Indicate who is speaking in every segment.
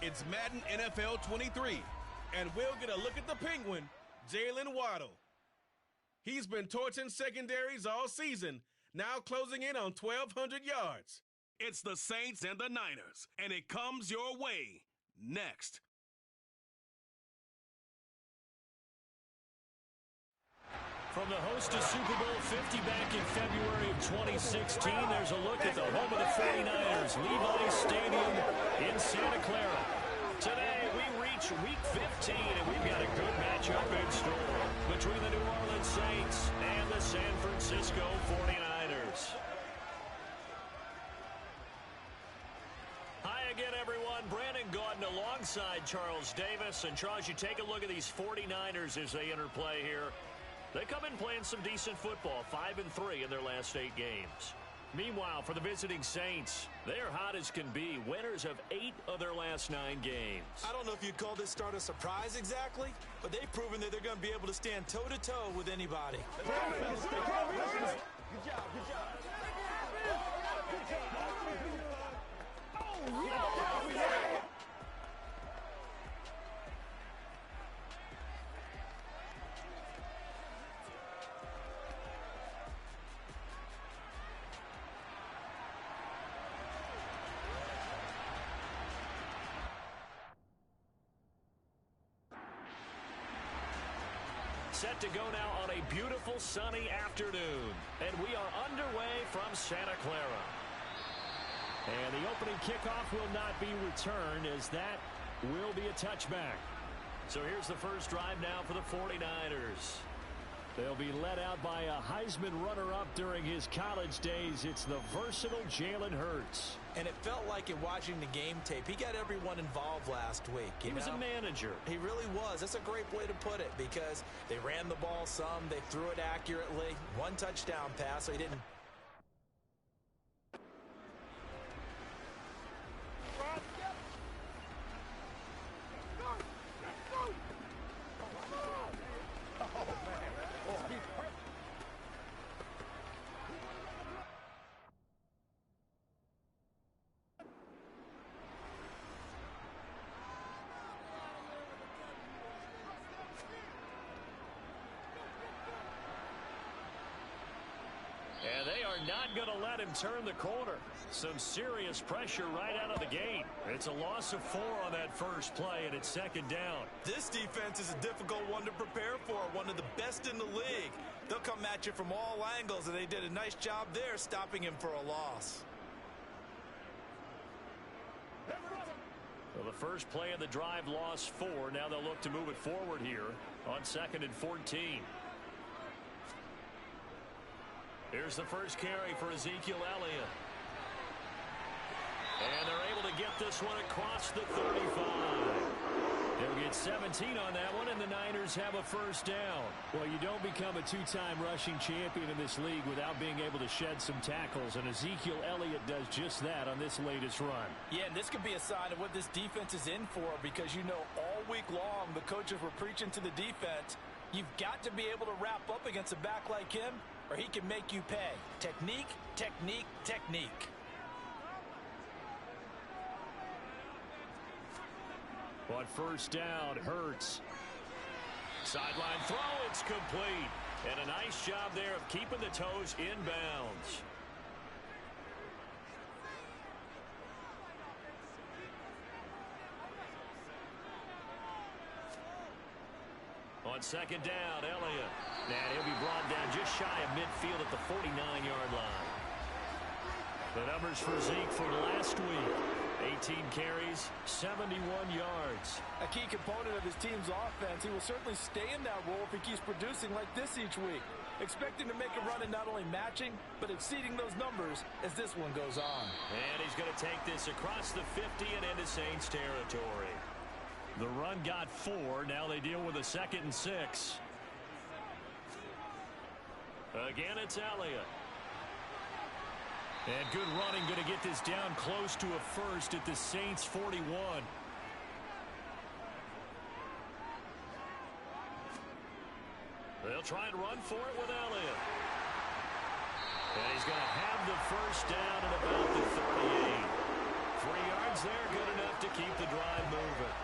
Speaker 1: It's Madden NFL 23, and we'll get a look at the Penguin, Jalen Waddle. He's been torching secondaries all season, now closing in on 1,200 yards. It's the Saints and the Niners, and it comes your way next.
Speaker 2: From the host of Super Bowl 50 back in February of 2016, there's a look at the home of the 49ers, Levi's Stadium in Santa Clara. Today, we reach Week 15, and we've got a good matchup in store between the New Orleans Saints and the San Francisco 49ers. Hi again, everyone. Brandon Gaudin alongside Charles Davis. And Charles, you take a look at these 49ers as they enter play here. They come in playing some decent football, 5-3 in their last 8 games. Meanwhile, for the visiting Saints, they're hot as can be, winners of 8 of their last 9 games.
Speaker 3: I don't know if you'd call this start a surprise exactly, but they've proven that they're going to be able to stand toe-to-toe with anybody. Good job, good job. Oh, yeah.
Speaker 2: Set to go now on a beautiful sunny afternoon. And we are underway from Santa Clara. And the opening kickoff will not be returned, as that will be a touchback. So here's the first drive now for the 49ers. They'll be led out by a Heisman runner-up during his college days. It's the versatile Jalen Hurts.
Speaker 3: And it felt like in watching the game tape, he got everyone involved last week.
Speaker 2: He was a manager.
Speaker 3: He really was. That's a great way to put it, because they ran the ball some, they threw it accurately. 1 touchdown pass, so he didn't.
Speaker 2: And they are not going to let him turn the corner. Some serious pressure right out of the gate. It's a loss of 4 on that first play, and it's second down.
Speaker 3: This defense is a difficult one to prepare for, one of the best in the league. They'll come at you from all angles, and they did a nice job there stopping him for a loss.
Speaker 2: Well, the first play of the drive lost 4. Now they'll look to move it forward here on 2nd and 14. Here's the first carry for Ezekiel Elliott. And they're able to get this one across the 35. They'll get 17 on that one, and the Niners have a first down. Well, you don't become a 2-time rushing champion in this league without being able to shed some tackles, and Ezekiel Elliott does just that on this latest run.
Speaker 3: Yeah, and this could be a sign of what this defense is in for, because you know all week long the coaches were preaching to the defense, you've got to be able to wrap up against a back like him, or he can make you pay. Technique, technique, technique.
Speaker 2: On first down, Hurts. Sideline throw, it's complete. And a nice job there of keeping the toes in bounds. On second down, Elliott. And he'll be brought down just shy of midfield at the 49-yard line. The numbers for Zeke from last week. 18 carries, 71 yards.
Speaker 3: A key component of his team's offense. He will certainly stay in that role if he keeps producing like this each week. Expect him to make a run at not only matching, but exceeding those numbers as this one goes on.
Speaker 2: And he's going to take this across the 50 and into Saints territory. The run got 4. Now they deal with a 2nd and 6. Again, it's Elliott. And good running, going to get this down close to a first at the Saints 41. They'll try and run for it with Elliott. And he's going to have the first down at about the 38. 3 yards yards there, good enough to keep the drive moving.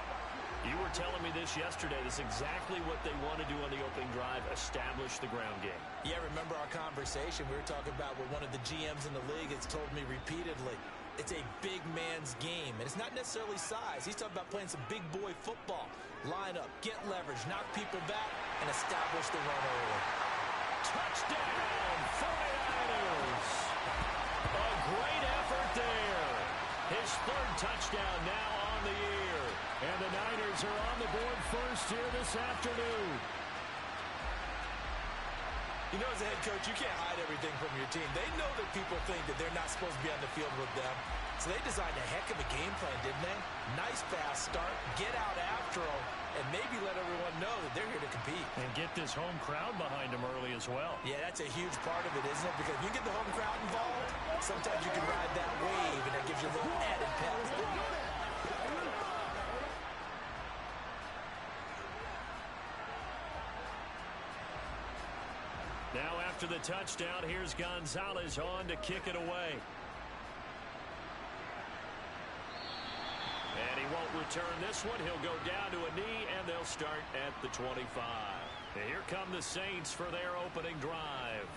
Speaker 2: You were telling me this yesterday. This is exactly what they want to do on the opening drive, establish the ground game.
Speaker 3: Yeah, remember our conversation? We were talking about what one of the GMs in the league has told me repeatedly. It's a big man's game, and it's not necessarily size. He's talking about playing some big boy football. Line up, get leverage, knock people back, and establish the run early.
Speaker 2: Touchdown, 49ers. A great effort there. His third touchdown now on the year. And the Niners are on the board first here this afternoon.
Speaker 3: You know, as a head coach, you can't hide everything from your team. They know that people think that they're not supposed to be on the field with them. So they designed a heck of a game plan, didn't they? Nice fast start, get out after them, and maybe let everyone know that they're here to compete.
Speaker 2: And get this home crowd behind them early as well.
Speaker 3: Yeah, that's a huge part of it, isn't it? Because you get the home crowd involved, sometimes you can ride that wave, and that gives you a little added pep.
Speaker 2: Now after the touchdown, here's Gonzalez on to kick it away. And he won't return this one. He'll go down to a knee, and they'll start at the 25. And here come the Saints for their opening drive.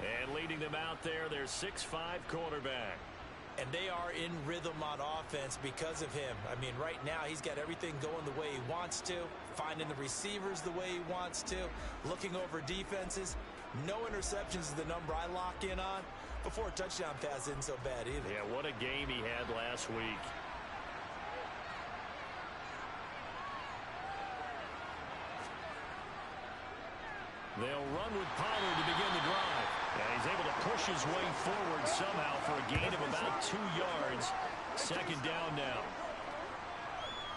Speaker 2: And leading them out there, their 6'5" quarterback.
Speaker 3: And they are in rhythm on offense because of him. I mean, right now, he's got everything going the way he wants to, finding the receivers the way he wants to, looking over defenses. No interceptions is the number I lock in on. Before a touchdown pass isn't so bad either.
Speaker 2: Yeah, what a game he had last week. They'll run with Pollard to begin the drive. And he's able to push his way forward somehow for a gain of about 2 yards. Second down now.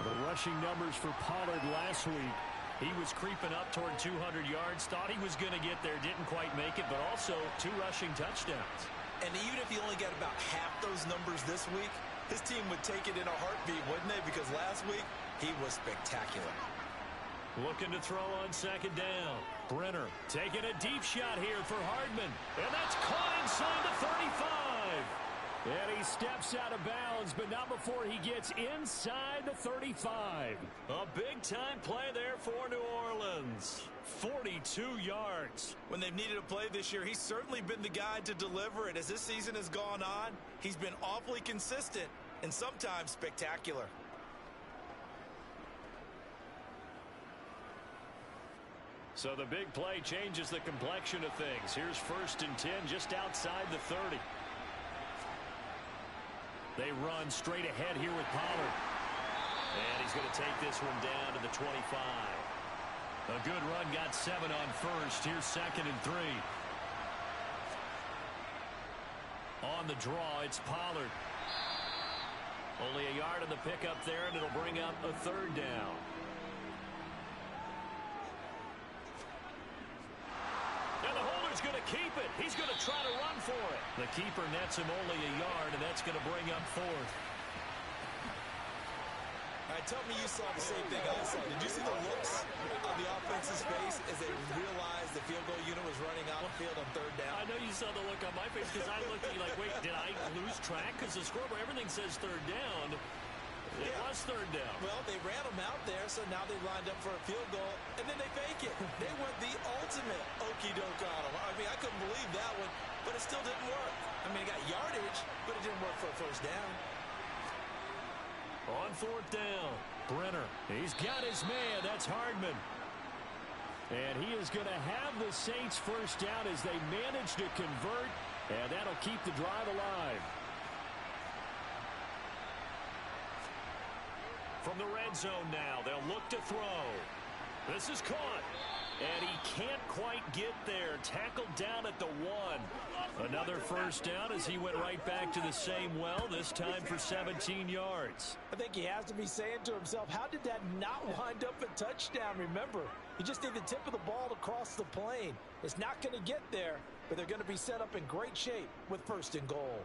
Speaker 2: The rushing numbers for Pollard last week. He was creeping up toward 200 yards. Thought he was going to get there. Didn't quite make it, but also 2 rushing touchdowns.
Speaker 3: And even if he only got about half those numbers this week, his team would take it in a heartbeat, wouldn't they? Because last week, he was spectacular.
Speaker 2: Looking to throw on second down. Brenner taking a deep shot here for Hardman. And that's caught inside the 35. And he steps out of bounds, but not before he gets inside the 35. A big-time play there for New Orleans. 42 yards.
Speaker 3: When they've needed a play this year, he's certainly been the guy to deliver it. As this season has gone on, he's been awfully consistent and sometimes spectacular.
Speaker 2: So the big play changes the complexion of things. Here's 1st and 10 just outside the 30. They run straight ahead here with Pollard. And he's going to take this one down to the 25. A good run, got 7 on first. Here's 2nd and 3. On the draw, it's Pollard. Only a yard on the pickup there, and it'll bring up a 3rd down. Going to keep it. He's going to try to run for it. The keeper nets him only a yard, and that's going to bring up 4th.
Speaker 3: All right, tell me you saw the same thing I saw. Did you see the looks on the offense's face as they realized the field goal unit was running out of field on 3rd down?
Speaker 2: I know you saw the look on my face because I looked at you like, wait, did I lose track? Because the scoreboard, everything says 3rd down. It was 3rd down.
Speaker 3: Well, they ran them out there, so now they lined up for a field goal, and then they fake it. They went the ultimate okey-doke on them. I mean, I couldn't believe that one, but it still didn't work. I mean, it got yardage, but it didn't work for a 1st down.
Speaker 2: On 4th down, Brenner. He's got his man. That's Hardman. And he is going to have the Saints 1st down as they manage to convert, and that'll keep the drive alive. From the red zone now, they'll look to throw. This is caught. And he can't quite get there. Tackled down at the 1. Another 1st down as he went right back to the same well, this time for 17 yards.
Speaker 3: I think he has to be saying to himself, how did that not wind up a touchdown? Remember, you just need the tip of the ball to cross the plane. It's not going to get there, but they're going to be set up in great shape with 1st and goal.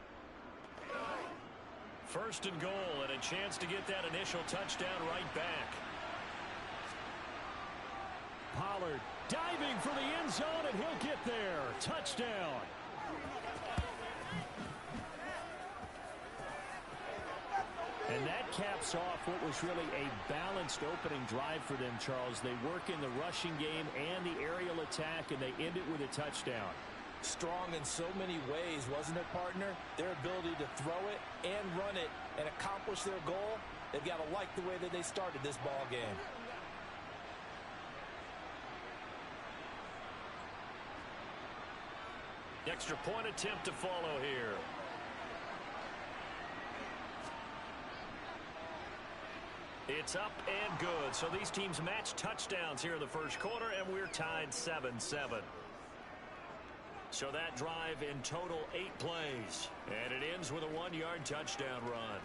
Speaker 2: 1st and goal, and a chance to get that initial touchdown right back. Pollard diving for the end zone, and he'll get there. Touchdown. And that caps off what was really a balanced opening drive for them, Charles. They work in the rushing game and the aerial attack, and they end it with a touchdown.
Speaker 3: Strong in so many ways, wasn't it, partner? Their ability to throw it and run it and accomplish their goal, they've got to like the way that they started this ball game.
Speaker 2: Extra point attempt to follow here. It's up and good. So these teams match touchdowns here in the first quarter, and we're tied 7-7. So that drive in total 8 plays. And it ends with a 1-yard touchdown run.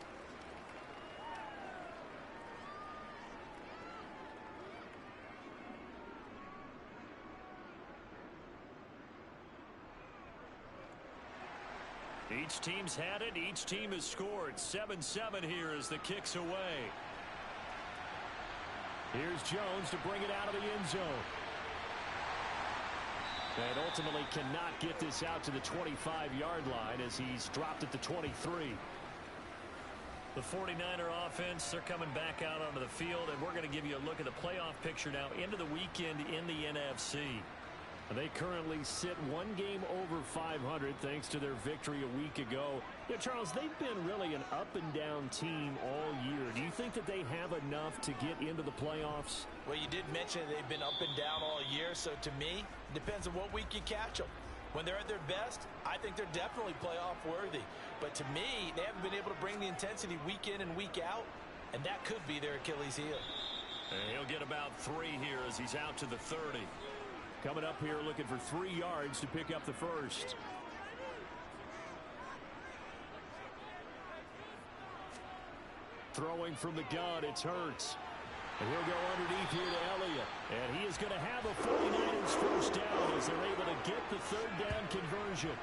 Speaker 2: Each team's had it. Each team has scored. 7-7 here as the kick's away. Here's Jones to bring it out of the end zone. And ultimately cannot get this out to the 25-yard line as he's dropped at the 23. The 49er offense, they're coming back out onto the field, and we're going to give you a look at the playoff picture now into the weekend in the NFC. They currently sit 1 game over 500 thanks to their victory a week ago. Yeah, Charles, they've been really an up-and-down team all year. Do you think that they have enough to get into the playoffs?
Speaker 3: Well, you did mention they've been up and down all year, so to me, it depends on what week you catch them. When they're at their best, I think they're definitely playoff worthy. But to me, they haven't been able to bring the intensity week in and week out, and that could be their Achilles heel.
Speaker 2: And he'll get about 3 here as he's out to the 30. Coming up here looking for 3 yards to pick up the first. Throwing from the gun, it's Hurts. And he'll go underneath here to Elliott. And he is going to have a 49ers first down as they're able to get the 3rd down conversion.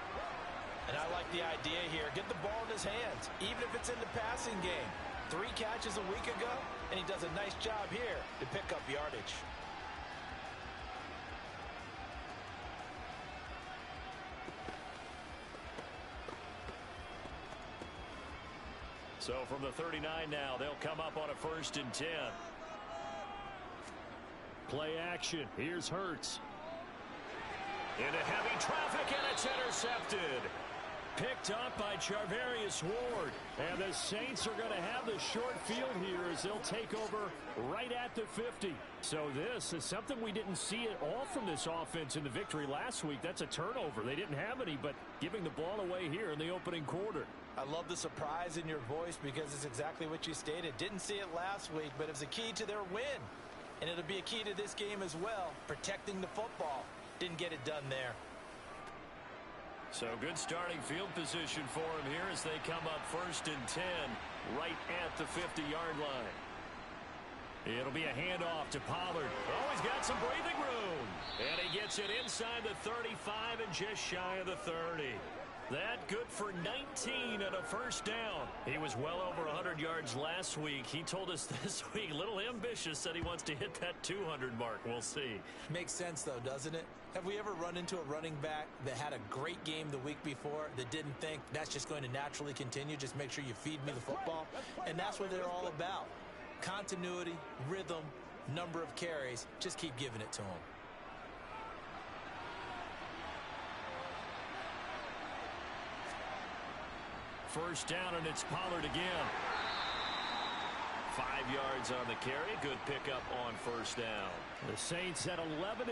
Speaker 3: And I like the idea here. Get the ball in his hands, even if it's in the passing game. 3 catches a week ago, and he does a nice job here to pick up yardage.
Speaker 2: So from the 39 now, they'll come up on a 1st and 10. Play action. Here's Hurts. Into heavy traffic, and it's intercepted. Picked up by Charvarius Ward. And the Saints are going to have the short field here as they'll take over right at the 50. So this is something we didn't see at all from this offense in the victory last week. That's a turnover. They didn't have any, but giving the ball away here in the opening quarter.
Speaker 3: I love the surprise in your voice because it's exactly what you stated. Didn't see it last week, but it was a key to their win. And it'll be a key to this game as well, protecting the football. Didn't get it done there.
Speaker 2: So good starting field position for him here as they come up 1st and 10 right at the 50-yard line. It'll be a handoff to Pollard. Oh, he's got some breathing room. And he gets it inside the 35 and just shy of the 30. That good for 19 and a first down. He was well over 100 yards last week. He told us this week, a little ambitious, said he wants to hit that 200 mark. We'll see.
Speaker 3: Makes sense, though, doesn't it? Have we ever run into a running back that had a great game the week before that didn't think that's just going to naturally continue? Just make sure you feed me the football. And that's what they're all about. Continuity, rhythm, number of carries. Just keep giving it to them.
Speaker 2: First down, and it's Pollard again. 5 yards on the carry. Good pickup on first down. The Saints at 11-2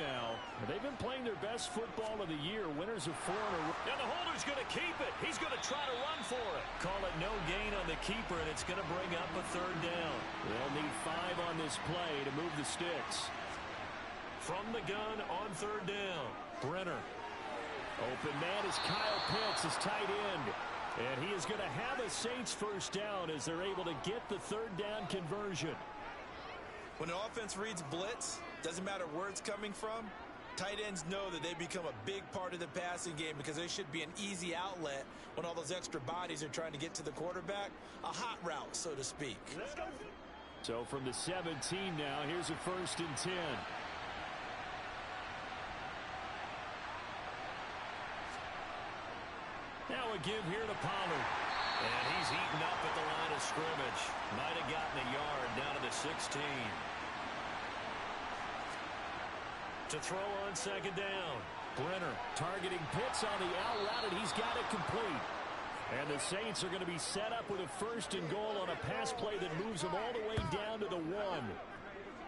Speaker 2: now. They've been playing their best football of the year. Winners of 4 in a row. And the holder's going to keep it. He's going to try to run for it. Call it no gain on the keeper, and it's going to bring up a 3rd down. They'll need 5 on this play to move the sticks. From the gun on 3rd down. Brenner. Open man is Kyle Pitts, his tight end. And he is going to have a Saints first down as they're able to get the 3rd down conversion.
Speaker 3: When an offense reads blitz, doesn't matter where it's coming from, tight ends know that they become a big part of the passing game because they should be an easy outlet when all those extra bodies are trying to get to the quarterback. A hot route, so to speak.
Speaker 2: So from the 17 now, here's a 1st and 10. Now a give here to Pollard. And he's eaten up at the line of scrimmage. Might have gotten a yard down to the 16. To throw on second down. Brenner targeting Pitts on the out route, and he's got it complete. And the Saints are going to be set up with a 1st and goal on a pass play that moves them all the way down to the 1.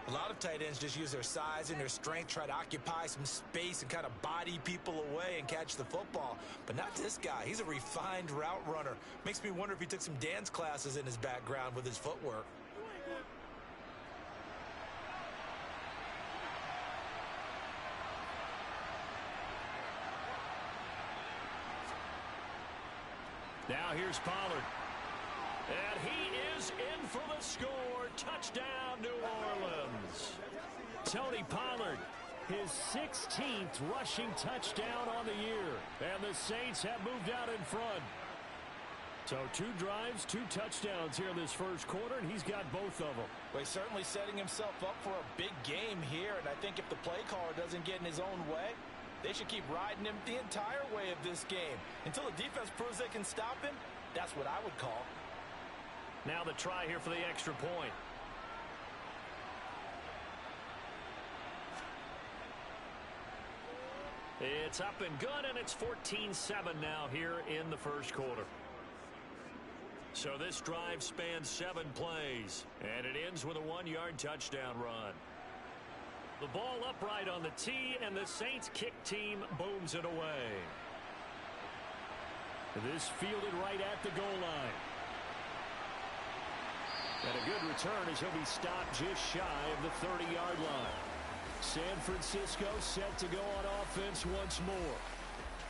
Speaker 3: A lot of tight ends just use their size and their strength, try to occupy some space and kind of body people away and catch the football. But not this guy. He's a refined route runner. Makes me wonder if he took some dance classes in his background with his footwork.
Speaker 2: Now here's Pollard. And he is in for the score. Touchdown, New Orleans. Tony Pollard, his 16th rushing touchdown on the year. And the Saints have moved out in front. So 2 drives, 2 touchdowns here in this first quarter, and he's got both of them.
Speaker 3: Well, he's certainly setting himself up for a big game here. And I think if the play caller doesn't get in his own way, they should keep riding him the entire way of this game. Until the defense proves they can stop him, that's what I would call.
Speaker 2: Now the try here for the extra point. It's up and good, and it's 14-7 now here in the first quarter. So this drive spans 7 plays, and it ends with a 1-yard touchdown run. The ball upright on the tee, and the Saints kick team booms it away. This fielded right at the goal line. And a good return as he'll be stopped just shy of the 30-yard line. San Francisco set to go on offense once more.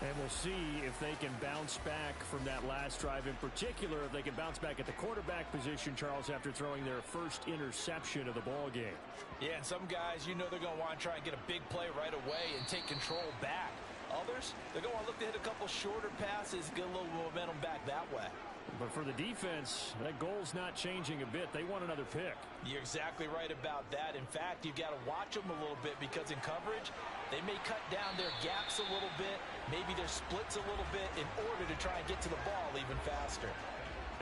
Speaker 2: And we'll see if they can bounce back from that last drive. In particular, if they can bounce back at the quarterback position, Charles, after throwing their first interception of the ball game.
Speaker 3: Yeah, and some guys, you know they're going to want to try and get a big play right away and take control back. Others, they're going to look to hit a couple shorter passes, get a little momentum back that way.
Speaker 2: But for the defense, that goal's not changing a bit. They want another pick.
Speaker 3: You're exactly right about that. In fact, you've got to watch them a little bit because in coverage, they may cut down their gaps a little bit, maybe their splits a little bit in order to try and get to the ball even faster.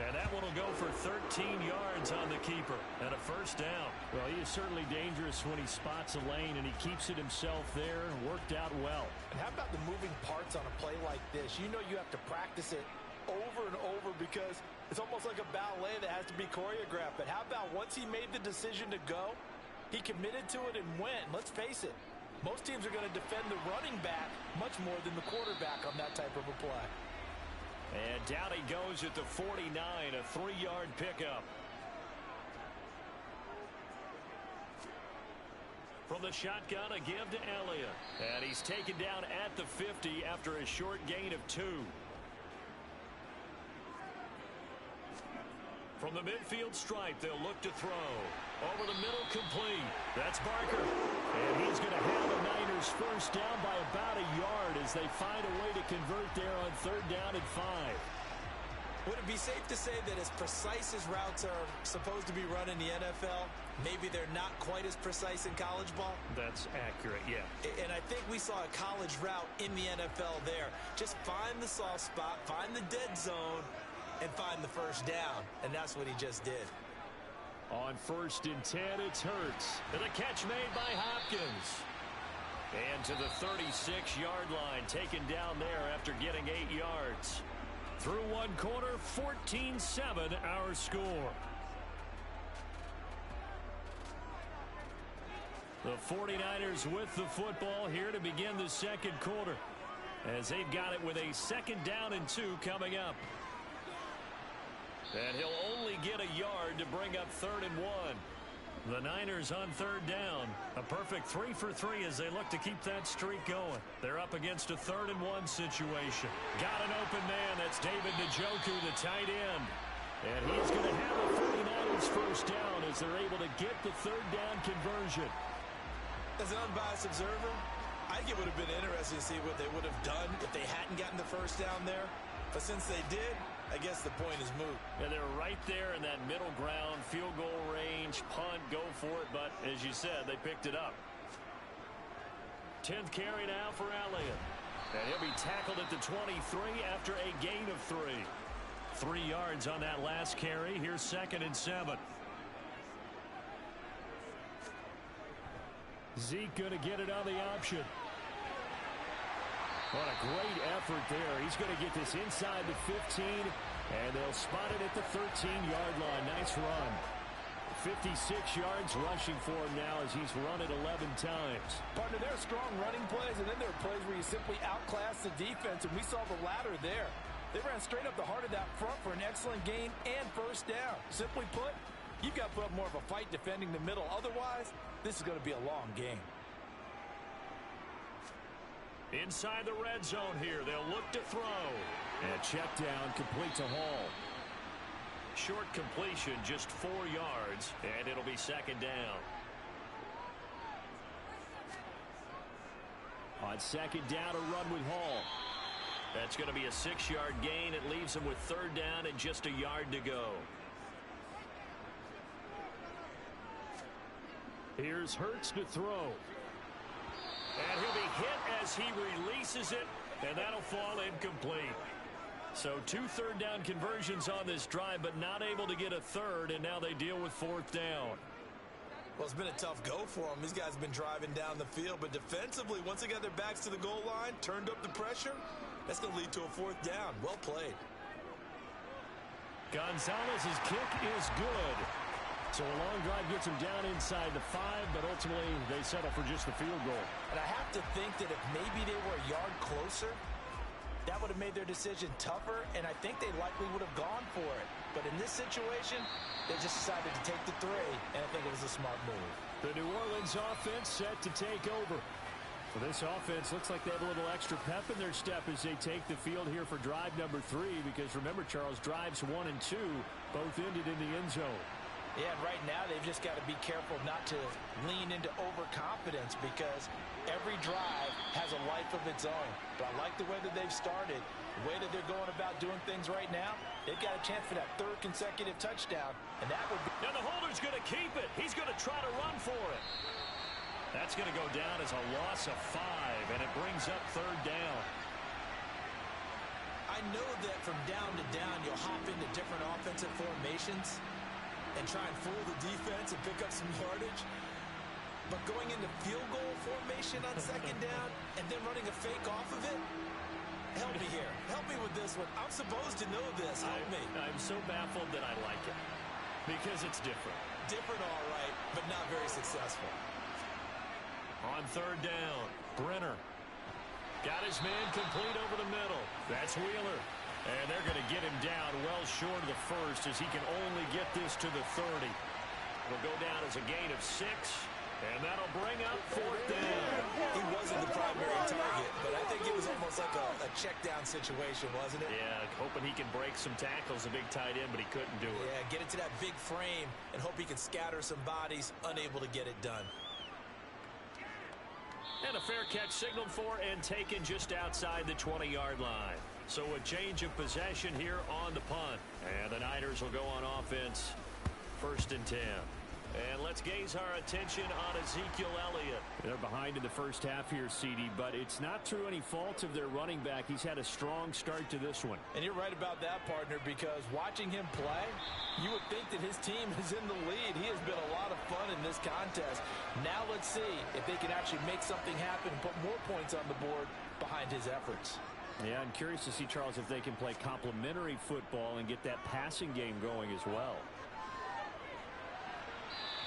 Speaker 2: And that one will go for 13 yards on the keeper and a 1st down. Well, he is certainly dangerous when he spots a lane, and he keeps it himself there. Worked out well.
Speaker 3: And how about the moving parts on a play like this? You know you have to practice it over and over because it's almost like a ballet that has to be choreographed. But how about once he made the decision to go, he committed to it and went. Let's face it, most teams are going to defend the running back much more than the quarterback on that type of a play.
Speaker 2: And down he goes at the 49, a 3-yard pickup. From the shotgun, a give to Elliott. And he's taken down at the 50 after a short gain of 2. From the midfield stripe, they'll look to throw. Over the middle, complete. That's Barker. And he's going to have the Niners 1st down by about a yard as they find a way to convert there on 3rd down and 5.
Speaker 3: Would it be safe to say that as precise as routes are supposed to be run in the NFL, maybe they're not quite as precise in college ball?
Speaker 2: That's accurate, yeah.
Speaker 3: And I think we saw a college route in the NFL there. Just find the soft spot, find the dead zone, and find the 1st down. And that's what he just did.
Speaker 2: On 1st and 10, it's Hurts. And the catch made by Hopkins. And to the 36-yard line, taken down there after getting 8 yards. Through 1 quarter, 14-7 our score. The 49ers with the football here to begin the 2nd quarter, as they've got it with a 2nd down and 2 coming up. And he'll only get a yard to bring up 3rd and 1. The Niners on 3rd down. A perfect 3 for 3 as they look to keep that streak going. They're up against a 3rd and 1 situation. Got an open man. That's David Njoku, the tight end. And he's going to have the 49ers 1st down as they're able to get the 3rd down conversion.
Speaker 3: As an unbiased observer, I think it would have been interesting to see what they would have done if they hadn't gotten the 1st down there. But since they did, I guess the point is moot.
Speaker 2: Yeah, they're right there in that middle ground, field goal range, punt, go for it. But as you said, they picked it up. 10th carry now for Elliott. And he'll be tackled at the 23 after a gain of 3. 3 yards on that last carry. Here's 2nd and 7. Zeke going to get it on the option. What a great effort there. He's going to get this inside the 15, and they'll spot it at the 13-yard line. Nice run. 56 yards rushing for him now as he's run it 11 times.
Speaker 3: Partner, there are strong running plays, and then there are plays where you simply outclass the defense, and we saw the latter there. They ran straight up the heart of that front for an excellent gain and first down. Simply put, you've got to put up more of a fight defending the middle. Otherwise, this is going to be a long game.
Speaker 2: Inside the red zone here, they'll look to throw. And a check down complete to Hall. Short completion, just 4 yards, and it'll be 2nd down. On 2nd down, a run with Hall. That's going to be a 6-yard gain. It leaves him with 3rd down and just a yard to go. Here's Hurts to throw. And he'll be hit as he releases it, and that'll fall incomplete. So 2 third-down conversions on this drive, but not able to get a third, and now they deal with 4th down.
Speaker 3: Well, it's been a tough go for them. These guys have been driving down the field, but defensively, once they got their backs to the goal line, turned up the pressure, that's going to lead to a 4th down. Well played.
Speaker 2: Gonzalez's kick is good. So a long drive gets him down inside the 5, but ultimately they settle for just the field goal.
Speaker 3: And I have to think that if maybe they were a yard closer, that would have made their decision tougher, and I think they likely would have gone for it. But in this situation, they just decided to take the 3, and I think it was a smart move.
Speaker 2: The New Orleans offense set to take over. So this offense looks like they have a little extra pep in their step as they take the field here for drive number 3, because remember, Charles, drives 1 and 2 both ended in the end zone.
Speaker 3: Yeah, and right now they've just got to be careful not to lean into overconfidence, because every drive has a life of its own. But I like the way that they've started, the way that they're going about doing things right now. They've got a chance for that 3rd consecutive touchdown, and that would be...
Speaker 2: Now the holder's going to keep it. He's going to try to run for it. That's going to go down as a loss of 5, and it brings up 3rd down.
Speaker 3: I know that from down to down, you'll hop into different offensive formations and try and fool the defense and pick up some yardage. But going into field goal formation on 2nd down and then running a fake off of it, help me here. Help me with this one. I'm supposed to know this. Help me.
Speaker 2: I'm so baffled that I like it, because it's different.
Speaker 3: Different, all right, but not very successful.
Speaker 2: On 3rd down, Brenner got his man complete over the middle. That's Wheeler. And they're going to get him down well short of the 1st, as he can only get this to the 30. It'll go down as a gain of 6, and that'll bring up 4th down.
Speaker 3: He wasn't the primary target, but I think it was almost like a check-down situation, wasn't it?
Speaker 2: Yeah, hoping he can break some tackles, a big tight end, but he couldn't do it.
Speaker 3: Yeah, get it to that big frame and hope he can scatter some bodies, unable to get it done.
Speaker 2: And a fair catch signaled for and taken just outside the 20-yard line. So a change of possession here on the punt. And the Niners will go on offense, 1st and 10. And let's gaze our attention on Ezekiel Elliott. They're behind in the first half here, CD, but it's not through any fault of their running back. He's had a strong start to this one.
Speaker 3: And you're right about that, partner, because watching him play, you would think that his team is in the lead. He has been a lot of fun in this contest. Now let's see if they can actually make something happen and put more points on the board behind his efforts.
Speaker 2: Yeah, I'm curious to see, Charles, if they can play complementary football and get that passing game going as well.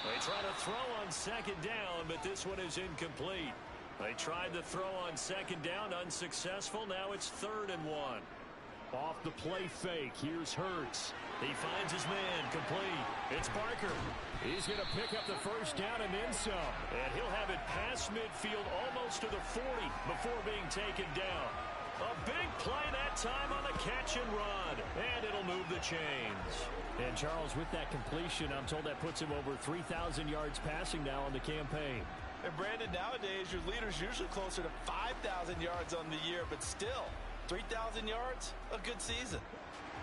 Speaker 2: They try to throw on 2nd down, but this one is incomplete. They tried to throw on 2nd down, unsuccessful. Now it's 3rd and 1. Off the play fake, here's Hurts. He finds his man, complete. It's Barker. He's going to pick up the 1st down and then some. And he'll have it past midfield, almost to the 40, before being taken down. A big play that time on the catch and run. And it'll move the chains. And Charles, with that completion, I'm told that puts him over 3,000 yards passing now on the campaign.
Speaker 3: And Brandon, nowadays your leader's usually closer to 5,000 yards on the year, but still, 3,000 yards, a good season.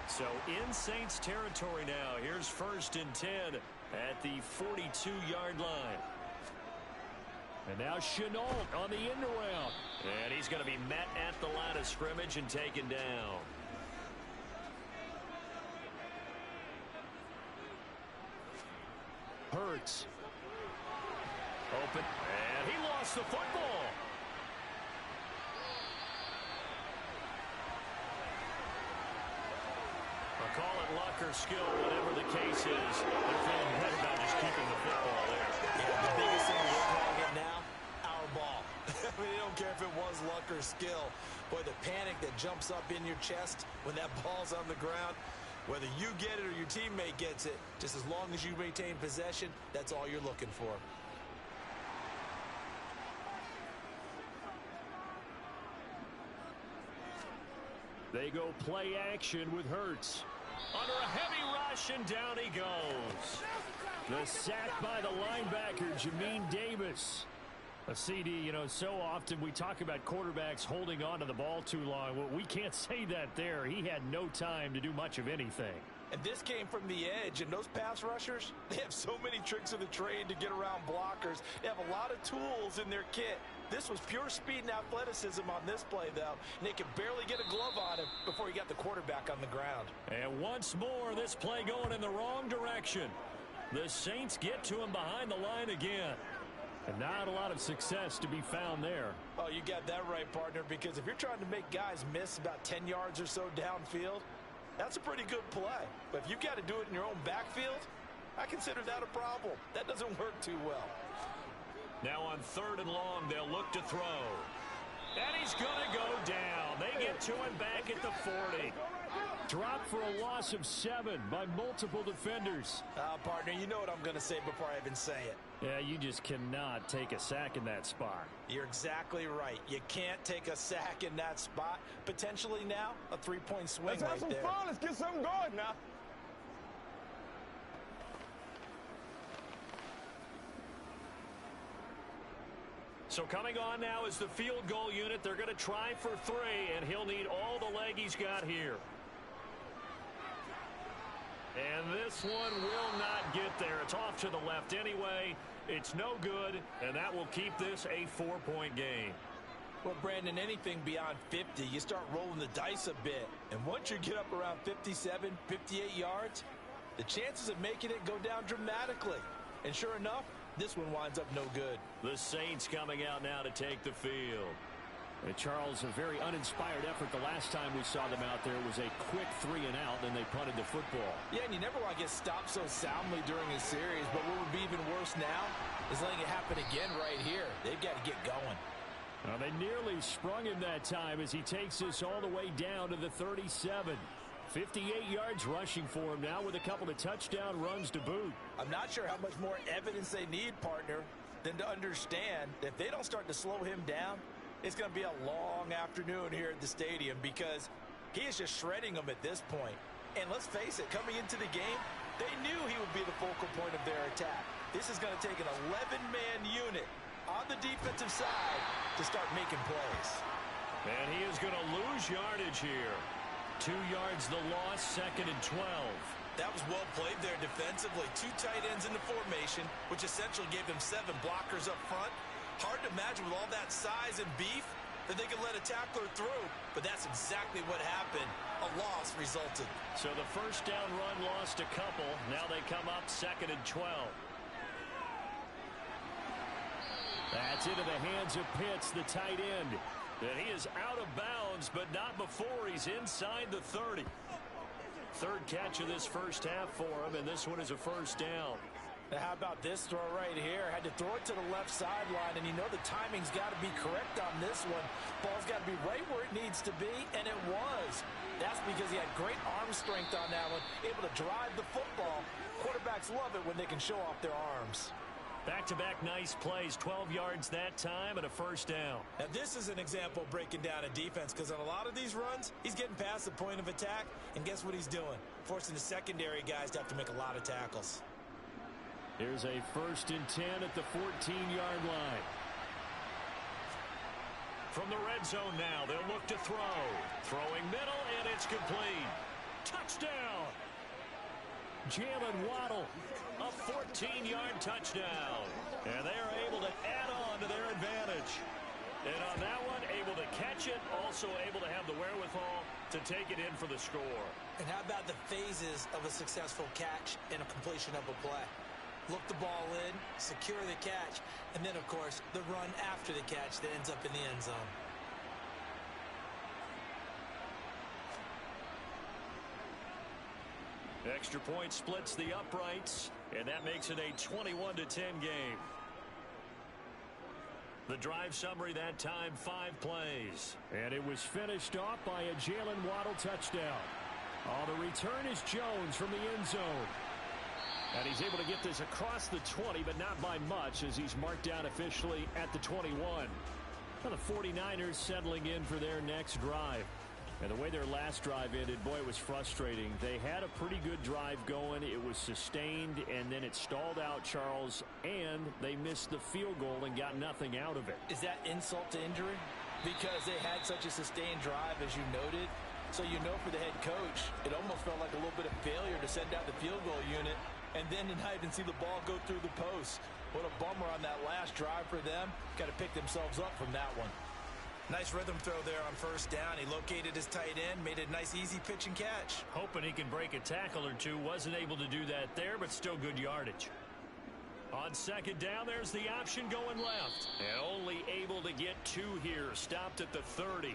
Speaker 2: So in Saints territory now. Here's 1st and 10 at the 42-yard line. And now Shenault on the end around. And he's going to be met at the line of scrimmage and taken down. Hurts. Open, and he lost the football. I'll call it luck or skill, whatever the case is. They're feeling good about just keeping the football there.
Speaker 3: Yeah, the biggest thing we're calling it now, our ball. I mean, they don't care if it was luck or skill. Boy, the panic that jumps up in your chest when that ball's on the ground, whether you get it or your teammate gets it, just as long as you maintain possession, that's all you're looking for.
Speaker 2: They go play action with Hurts. Under a heavy rush, and down he goes. The sack by the linebacker, Jamin Davis. A CD, you know, so often we talk about quarterbacks holding on to the ball too long. Well, we can't say that there. He had no time to do much of anything.
Speaker 3: And this came from the edge, and those pass rushers, they have so many tricks of the trade to get around blockers. They have a lot of tools in their kit. This was pure speed and athleticism on this play, though, and they could barely get a glove on him before he got the quarterback on the ground.
Speaker 2: And once more, this play going in the wrong direction. The Saints get to him behind the line again. And not a lot of success to be found there.
Speaker 3: Oh, you got that right, partner, because if you're trying to make guys miss about 10 yards or so downfield, that's a pretty good play. But if you've got to do it in your own backfield, I consider that a problem. That doesn't work too well.
Speaker 2: Now on 3rd and long, they'll look to throw. And he's going to go down. They get to him back at the 40. Dropped for a loss of 7 by multiple defenders.
Speaker 3: Partner, you know what I'm going to say before I even say it.
Speaker 2: Yeah, you just cannot take a sack in that spot.
Speaker 3: You're exactly right. You can't take a sack in that spot. Potentially now, a 3-point swing right there. Let's have some fun.
Speaker 4: Let's get something going now.
Speaker 2: So coming on now is the field goal unit. They're going to try for 3, and he'll need all the leg he's got here. And this one will not get there. It's off to the left anyway. It's no good, and that will keep this a 4-point game.
Speaker 3: Well, Brandon, anything beyond 50, you start rolling the dice a bit. And once you get up around 57, 58 yards, the chances of making it go down dramatically. And sure enough, this one winds up no good.
Speaker 2: The Saints coming out now to take the field. And Charles, a very uninspired effort. The last time we saw them out there was a quick 3 and out, and they punted the football.
Speaker 3: Yeah, and you never want to get stopped so soundly during a series, but what would be even worse now is letting it happen again right here. They've got to get going.
Speaker 2: Well, they nearly sprung him that time as he takes this all the way down to the 37. 58 yards rushing for him now with a couple of touchdown runs to boot.
Speaker 3: I'm not sure how much more evidence they need, partner, than to understand that if they don't start to slow him down, it's going to be a long afternoon here at the stadium because he is just shredding them at this point. And let's face it, coming into the game, they knew he would be the focal point of their attack. This is going to take an 11-man unit on the defensive side to start making plays.
Speaker 2: And he is going to lose yardage here. 2 yards the loss, 2nd and 12.
Speaker 3: That was well played there defensively. 2 tight ends in the formation, which essentially gave them 7 blockers up front. Hard to imagine with all that size and beef that they could let a tackler through, but that's exactly what happened. A loss resulted.
Speaker 2: So the first down run lost a couple. Now they come up 2nd and 12. That's into the hands of Pitts, the tight end. And he is out of bounds, but not before he's inside the 30. 3rd catch of this first half for him, and this one is a first down.
Speaker 3: Now how about this throw right here? Had to throw it to the left sideline, and you know the timing's got to be correct on this one. Ball's got to be right where it needs to be, and it was. That's because he had great arm strength on that one, able to drive the football. Quarterbacks love it when they can show off their arms.
Speaker 2: Back-to-back nice plays, 12 yards that time and a first down.
Speaker 3: Now this is an example of breaking down a defense because on a lot of these runs, he's getting past the point of attack, and guess what he's doing? Forcing the secondary guys to have to make a lot of tackles.
Speaker 2: Here's a 1st and 10 at the 14-yard line. From the red zone now, they'll look to throw. Throwing middle, and it's complete. Touchdown! Jalen Waddle, a 14-yard touchdown. And they are able to add on to their advantage. And on that one, able to catch it, also able to have the wherewithal to take it in for the score.
Speaker 3: And how about the phases of a successful catch and a completion of a play? look the ball in, secure the catch, and then, of course, the run after the catch that ends up in the end zone.
Speaker 2: Extra point splits the uprights, and that makes it a 21-10 game. The drive summary that time, 5 plays. And it was finished off by a Jaylen Waddle touchdown. The return is Jones from the end zone. And he's able to get this across the 20, but not by much, as he's marked down officially at the 21. Now the 49ers settling in for their next drive. And the way their last drive ended, boy, it was frustrating. They had a pretty good drive going. It was sustained, and then it stalled out, Charles, and they missed the field goal and got nothing out of it.
Speaker 3: Is that insult to injury? Because they had such a sustained drive, as you noted. So you know for the head coach, it almost felt like a little bit of failure to send out the field goal unit and then not even see the ball go through the post. What a bummer on that last drive for them. Got to pick themselves up from that one. Nice rhythm throw there on first down. He located his tight end, made a nice easy pitch and catch.
Speaker 2: Hoping he can break a tackle or two. Wasn't able to do that there, but still good yardage. On second down, there's the option going left. And only able to get 2 here. Stopped at the 30.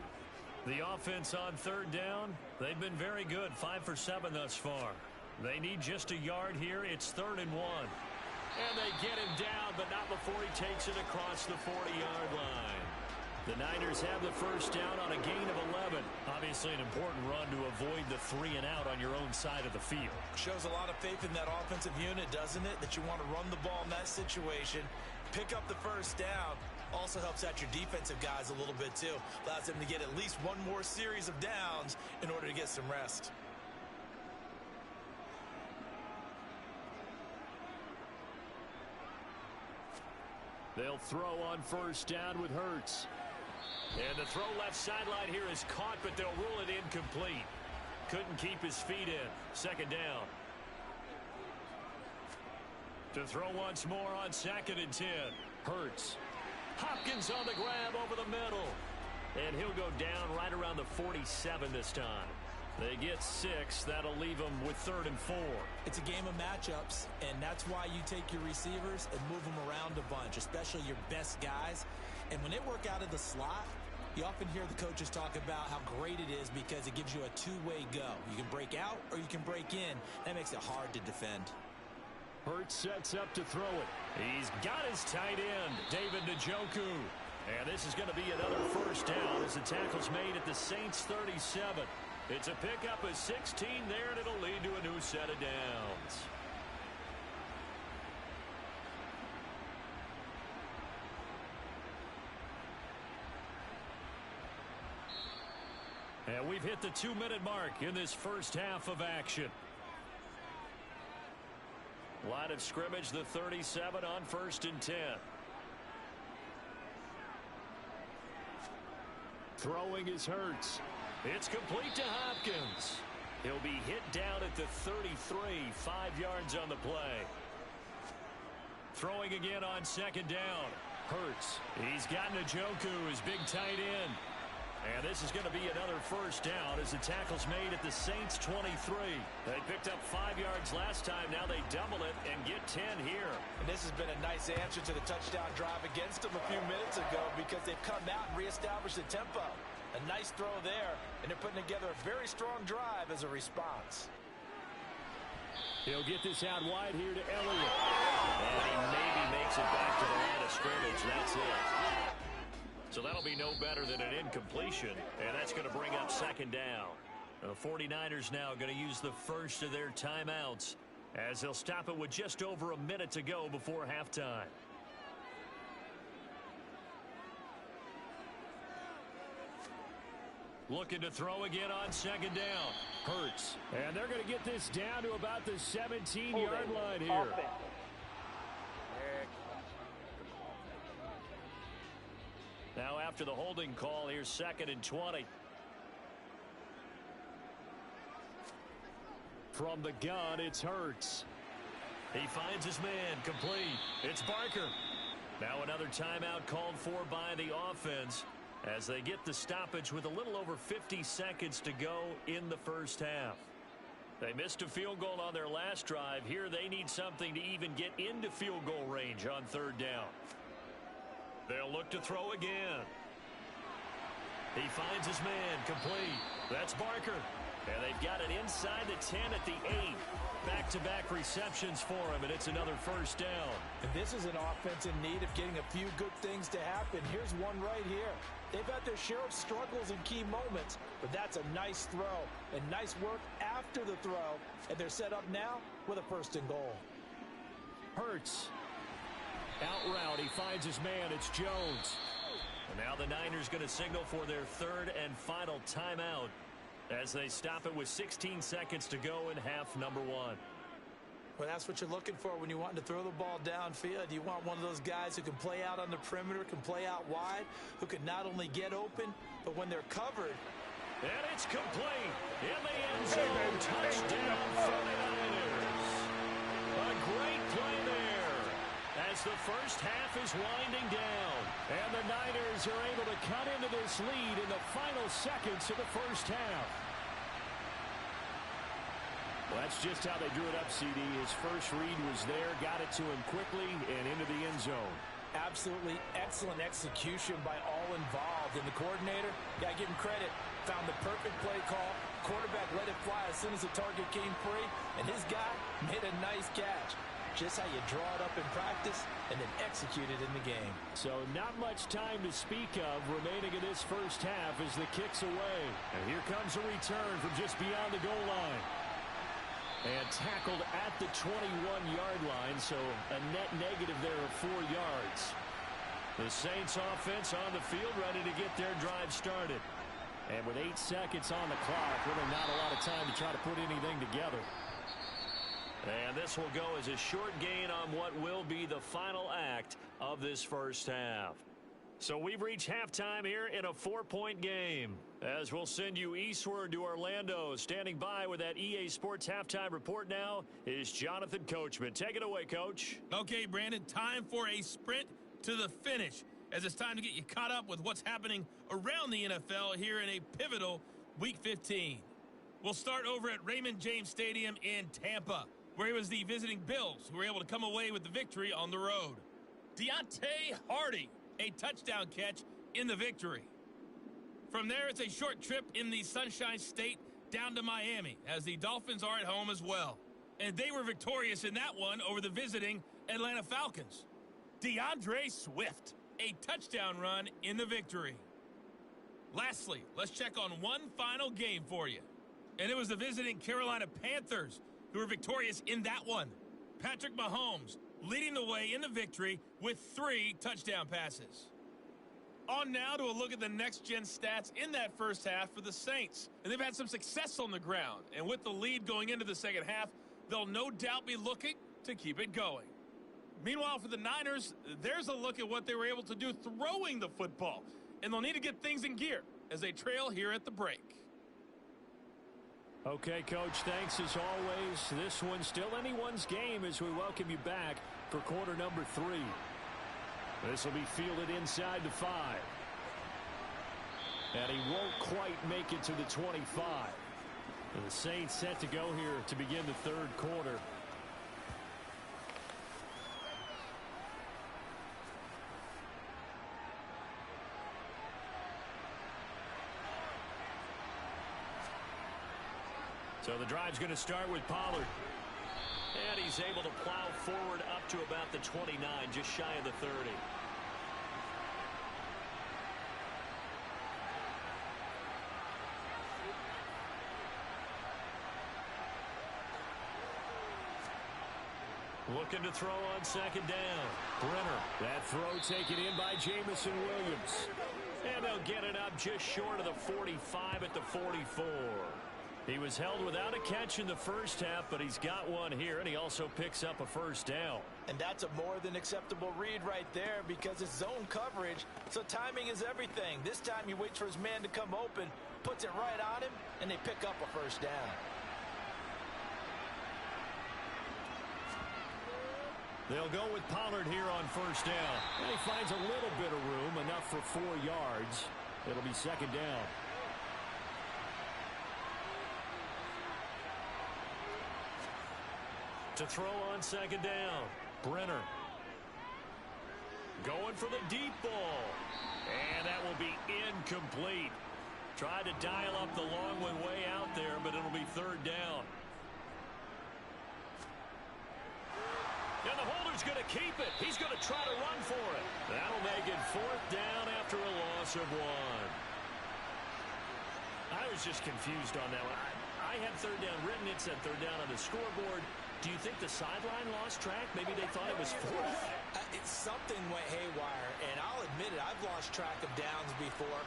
Speaker 2: The offense on third down, they've been very good. 5 for 7 thus far. They need just a yard here. It's 3rd and 1. And they get him down, but not before he takes it across the 40-yard line. The Niners have the first down on a gain of 11. Obviously an important run to avoid the 3 and out on your own side of the field.
Speaker 3: Shows a lot of faith in that offensive unit, doesn't it? That you want to run the ball in that situation, pick up the first down. Also helps out your defensive guys a little bit too. Allows them to get at least one more series of downs in order to get some rest.
Speaker 2: They'll throw on first down with Hurts. And the throw left sideline here is caught, but they'll rule it incomplete. Couldn't keep his feet in. Second down. To throw once more on 2nd and 10. Hurts. Hopkins on the grab over the middle. And he'll go down right around the 47 this time. They get 6. That'll leave them with 3rd and 4.
Speaker 3: It's a game of matchups, and that's why you take your receivers and move them around a bunch, especially your best guys. And when they work out of the slot, you often hear the coaches talk about how great it is because it gives you a two-way go. You can break out or you can break in. That makes it hard to defend.
Speaker 2: Hurts sets up to throw it. He's got his tight end, David Njoku. And this is going to be another first down as the tackle's made at the Saints 37. It's a pickup of 16 there, and it'll lead to a new set of downs. And we've hit the 2-minute mark in this first half of action. Line of scrimmage, the 37 on 1st and 10. Throwing is Hurts. It's complete to Hopkins. He'll be hit down at the 33, 5 yards on the play. Throwing again on 2nd down. Hurts. He's got Njoku, his big tight end. And this is going to be another first down as the tackle's made at the Saints 23. They picked up 5 yards last time. Now they double it and get 10 here.
Speaker 3: And this has been a nice answer to the touchdown drive against them a few minutes ago because they've come out and reestablished the tempo. A nice throw there, and they're putting together a very strong drive as a response.
Speaker 2: He'll get this out wide here to Elliott. And he maybe makes it back to the line of scrimmage. That's it. So that'll be no better than an incompletion, and that's going to bring up 2nd down. The 49ers now going to use the first of their timeouts as they'll stop it with just over a minute to go before halftime. Looking to throw again on 2nd down. Hurts. And they're going to get this down to about the 17-yard line here. Now after the holding call, here's 2nd and 20. From the gun, it's Hurts. He finds his man, complete. It's Barker. Now another timeout called for by the offense as they get the stoppage with a little over 50 seconds to go in the first half. They missed a field goal on their last drive. Here they need something to even get into field goal range on third down. They'll look to throw again. He finds his man, complete. That's Barker. And they've got it inside the 10 at the 8. Back-to-back receptions for him, and it's another first down.
Speaker 3: And this is an offense in need of getting a few good things to happen. Here's one right here. They've had their share of struggles in key moments, but that's a nice throw and nice work after the throw. And they're set up now with a first and goal.
Speaker 2: Hurts. Out route, he finds his man. It's Jones. And now the Niners going to signal for their third and final timeout as they stop it with 16 seconds to go in half number 1.
Speaker 3: Well, that's what you're looking for when you want to throw the ball downfield. You want one of those guys who can play out on the perimeter, can play out wide, who can not only get open, but when they're covered.
Speaker 2: And it's complete. In the end zone. Touchdown 49ers. A great play there as the first half is winding down. And the Niners are able to cut into this lead in the final seconds of the first half. Well, that's just how they drew it up, CD. His first read was there, got it to him quickly, and into the end zone.
Speaker 3: Absolutely excellent execution by all involved. And the coordinator, got to give him credit, found the perfect play call. Quarterback let it fly as soon as the target came free, and his guy made a nice catch. Just how you draw it up in practice and then execute it in the game.
Speaker 2: So not much time to speak of remaining in this first half as the kick's away. And here comes a return from just beyond the goal line. And tackled at the 21-yard line, so a net negative there of 4 yards. The Saints offense on the field ready to get their drive started. And with 8 seconds on the clock, really not a lot of time to try to put anything together. And this will go as a short gain on what will be the final act of this first half. So we've reached halftime here in a 4-point game. As we'll send you eastward to Orlando. Standing by with that EA Sports halftime report now is Jonathan Coachman. Take it away, Coach.
Speaker 4: Okay, Brandon, time for a sprint to the finish, as it's time to get you caught up with what's happening around the NFL here in a pivotal Week 15. We'll start over at Raymond James Stadium in Tampa, where it was the visiting Bills who were able to come away with the victory on the road. Deontay Hardy, a touchdown catch in the victory. From there, it's a short trip in the Sunshine State down to Miami, as the Dolphins are at home as well. And they were victorious in that one over the visiting Atlanta Falcons. DeAndre Swift, a touchdown run in the victory. Lastly, let's check on one final game for you. And it was the visiting Carolina Panthers who were victorious in that one. Patrick Mahomes leading the way in the victory with 3 touchdown passes. On now to a look at the next-gen stats in that first half for the Saints. And they've had some success on the ground. And with the lead going into the second half, they'll no doubt be looking to keep it going. Meanwhile, for the Niners, there's a look at what they were able to do throwing the football. And they'll need to get things in gear as they trail here at the break.
Speaker 2: Okay, Coach, thanks as always. This one's still anyone's game as we welcome you back for quarter number 3. This will be fielded inside the 5. And he won't quite make it to the 25. And the Saints set to go here to begin the third quarter. So the drive's going to start with Pollard. And he's able to plow forward up to about the 29, just shy of the 30. Looking to throw on second down. Brenner. That throw taken in by Jamison Williams. And they'll get it up just short of the 45 at the 44. He was held without a catch in the first half, but he's got one here, and he also picks up a first down.
Speaker 3: And that's a more than acceptable read right there because it's zone coverage, so timing is everything. This time he waits for his man to come open, puts it right on him, and they pick up a first down.
Speaker 2: They'll go with Pollard here on first down. And he finds a little bit of room, enough for 4 yards. It'll be second down. To throw on second down. Brenner. Going for the deep ball. And that will be incomplete. Tried to dial up the long one way out there, but it'll be third down. And the holder's going to keep it. He's going to try to run for it. That'll make it fourth down after a loss of one. I was just confused on that one. I had third down written. It said third down on the scoreboard. Do you think the sideline lost track? Maybe they thought it was fourth.
Speaker 3: Something went haywire, and I'll admit it. I've lost track of downs before,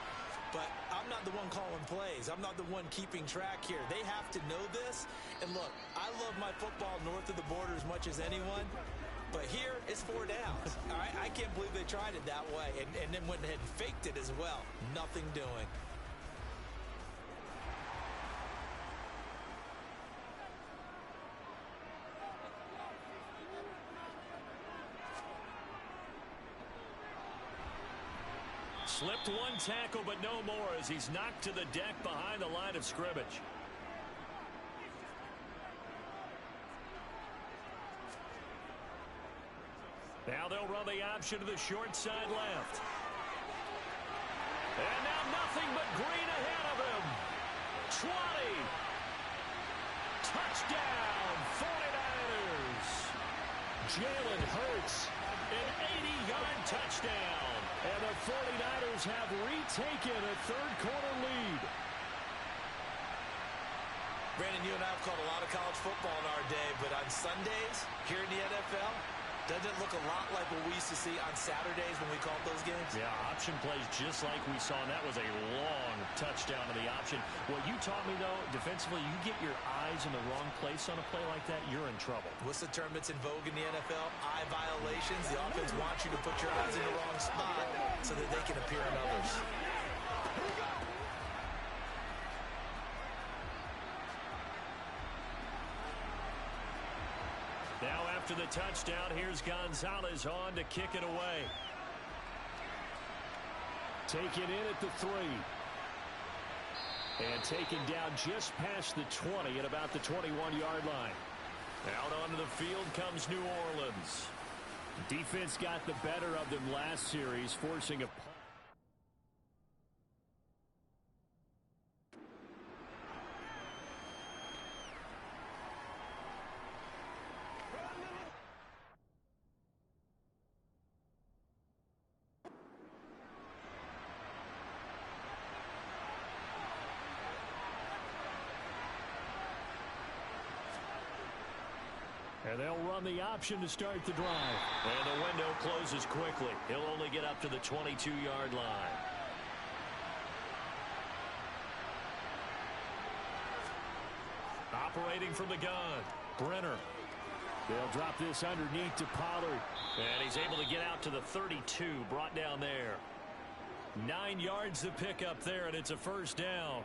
Speaker 3: but I'm not the one calling plays. I'm not the one keeping track here. They have to know this. And look, I love my football north of the border as much as anyone, but here it's 4 downs. All right, I can't believe they tried it that way and then went ahead and faked it as well. Nothing doing.
Speaker 2: Slipped one tackle, but no more as he's knocked to the deck behind the line of scrimmage. Now they'll run the option to the short side left. And now nothing but green ahead of him. 20. Touchdown, 49ers. Jalen Hurts, an 80-yard touchdown. And the 49ers have retaken a third-quarter lead.
Speaker 3: Brandon, you and I have called a lot of college football in our day, but on Sundays here in the NFL, doesn't it look a lot like what we used to see on Saturdays when we called those games?
Speaker 2: Yeah, option plays just like we saw, and that was a long touchdown to the option. What you taught me, though, defensively, you get your eyes in the wrong place on a play like that, you're in trouble.
Speaker 3: What's the term that's in vogue in the NFL? Eye violations. The offense wants you to put your eyes in the wrong spot so that they can appear in others.
Speaker 2: Now after the touchdown, here's Gonzalez on to kick it away. Taken in at the 3. And taken down just past the 20 at about the 21-yard line. Out onto the field comes New Orleans. Defense got the better of them last series, forcing a punt. And they'll run the option to start the drive. And the window closes quickly. He'll only get up to the 22-yard line. Operating from the gun, Brenner. They'll drop this underneath to Pollard. And he's able to get out to the 32, brought down there. 9 yards to pick up there, and it's a first down.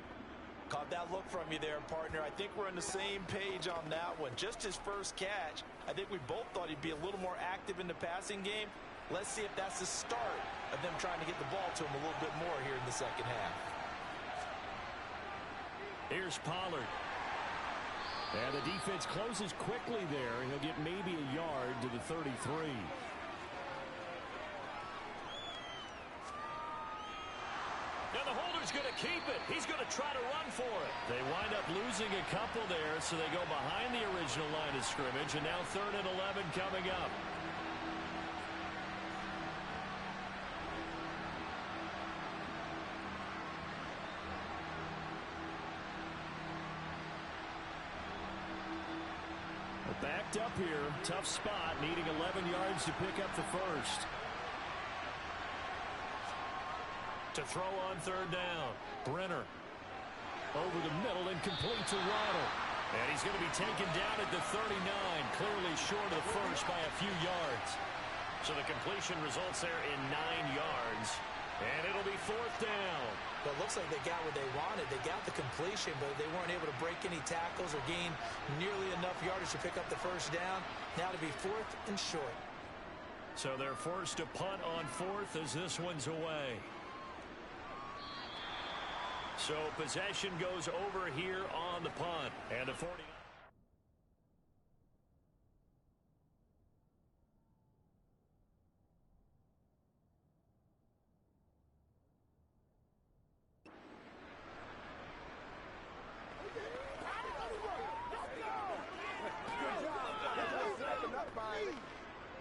Speaker 3: Caught that look from you there, partner. I think we're on the same page on that one. Just his first catch. I think we both thought he'd be a little more active in the passing game. Let's see if that's the start of them trying to get the ball to him a little bit more here in the second half.
Speaker 2: Here's Pollard. And the defense closes quickly there. He'll get maybe a yard to the 33. Now the holder's going to keep it. He's going to try to run for it. They wind up losing a couple there, so they go behind the original line of scrimmage, and now 3rd and 11 coming up. Backed up here, tough spot, needing 11 yards to pick up the first. To throw on 3rd down, Brenner. Over the middle and complete to Waddle. And he's going to be taken down at the 39, clearly short of the first by a few yards. So the completion results there in 9 yards. And it'll be 4th down.
Speaker 3: Well, it looks like they got what they wanted. They got the completion, but they weren't able to break any tackles or gain nearly enough yardage to pick up the first down. Now to be 4th and short.
Speaker 2: So they're forced to punt on 4th as this one's away. So possession goes over here on the punt. And the 40.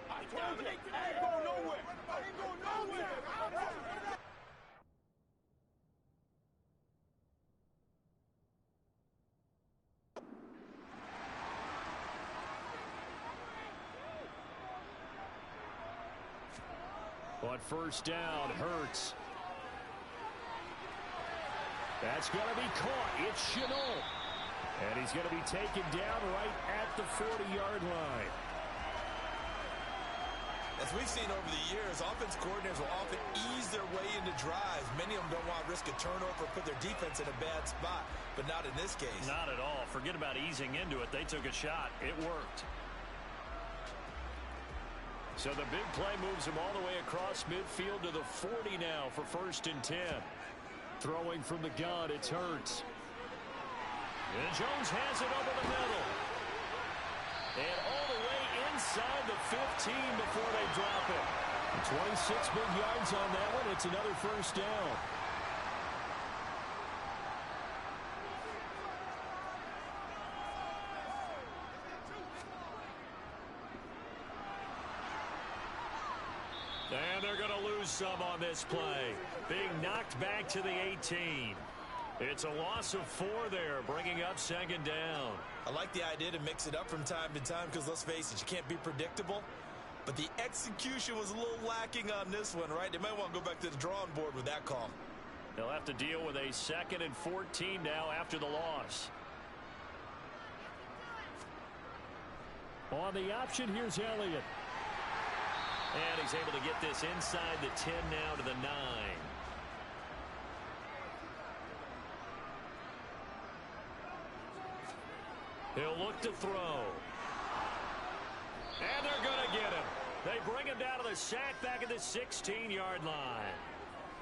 Speaker 3: I told you, I ain't going nowhere. I ain't going nowhere.
Speaker 2: On first down, Hurts. That's going to be caught. It's Shenault. And he's going to be taken down right at the 40-yard line.
Speaker 3: As we've seen over the years, offense coordinators will often ease their way into drives. Many of them don't want to risk a turnover or put their defense in a bad spot, but not in this case.
Speaker 2: Not at all. Forget about easing into it. They took a shot. It worked. So the big play moves him all the way across midfield to the 40 now for 1st and 10. Throwing from the gun, it's Hurts. And Jones has it over the middle. And all the way inside the 15 before they drop it. 26 big yards on that one. It's another first down. And they're going to lose some on this play. Being knocked back to the 18. It's a loss of 4 there, bringing up 2nd down.
Speaker 3: I like the idea to mix it up from time to time because, let's face it, you can't be predictable. But the execution was a little lacking on this one, right? They might want to go back to the drawing board with that call.
Speaker 2: They'll have to deal with a 2nd and 14 now after the loss. On the option, here's Elliott. And he's able to get this inside the 10 now to the 9. He'll look to throw. And they're going to get him. They bring him down to the sack back at the 16-yard line.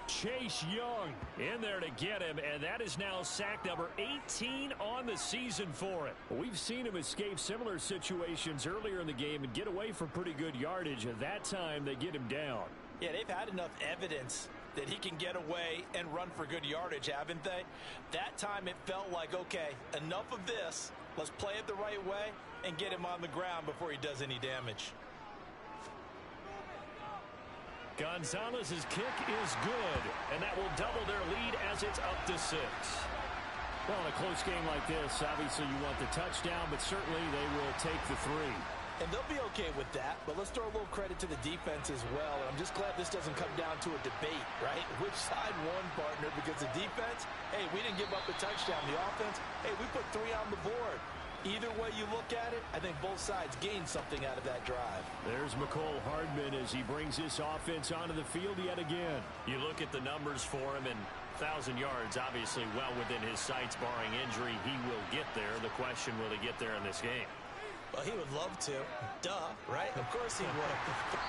Speaker 2: Chase Young in there to get him, and that is now sack number 18 on the season for it. We've seen him escape similar situations earlier in the game and get away from pretty good yardage. At that time, they get him down.
Speaker 3: Yeah, they've had enough evidence that he can get away and run for good yardage, haven't they? That time it felt like, okay, enough of this. Let's play it the right way and get him on the ground before he does any damage.
Speaker 2: Gonzalez's kick is good, and that will double their lead as it's up to 6. Well, in a close game like this, obviously you want the touchdown, but certainly they will take the 3.
Speaker 3: And they'll be okay with that, but let's throw a little credit to the defense as well. And I'm just glad this doesn't come down to a debate, right? Which side won, partner? Because the defense, hey, we didn't give up a touchdown. The offense, hey, we put 3 on the board. Either way you look at it, I think both sides gained something out of that drive.
Speaker 2: There's McCole Hardman as he brings this offense onto the field yet again. You look at the numbers for him, and 1,000 yards obviously well within his sights, barring injury. He will get there. The question, will he get there in this game?
Speaker 3: Well, he would love to. Duh, right? Of course he would.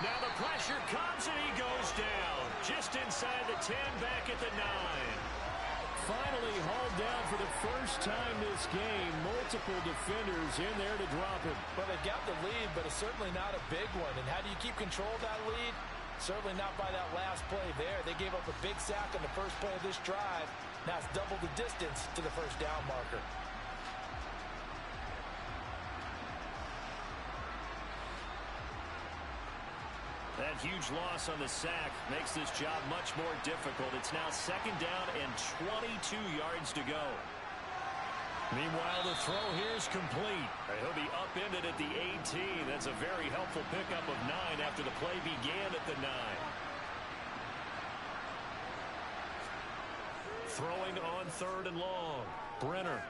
Speaker 2: Now the pressure comes, and he goes down. Just inside the 10, back at the 9. Finally hauled down for the first time this game. Multiple defenders in there to drop him.
Speaker 3: Well, they got the lead, but it's certainly not a big one. And how do you keep control of that lead? Certainly not by that last play there. They gave up a big sack on the first play of this drive. Now it's double the distance to the first down marker.
Speaker 2: That huge loss on the sack makes this job much more difficult. It's now 2nd down and 22 yards to go. Meanwhile, the throw here is complete. He'll be upended at the 18. That's a very helpful pickup of 9 after the play began at the 9. Throwing on 3rd and long. Brenner.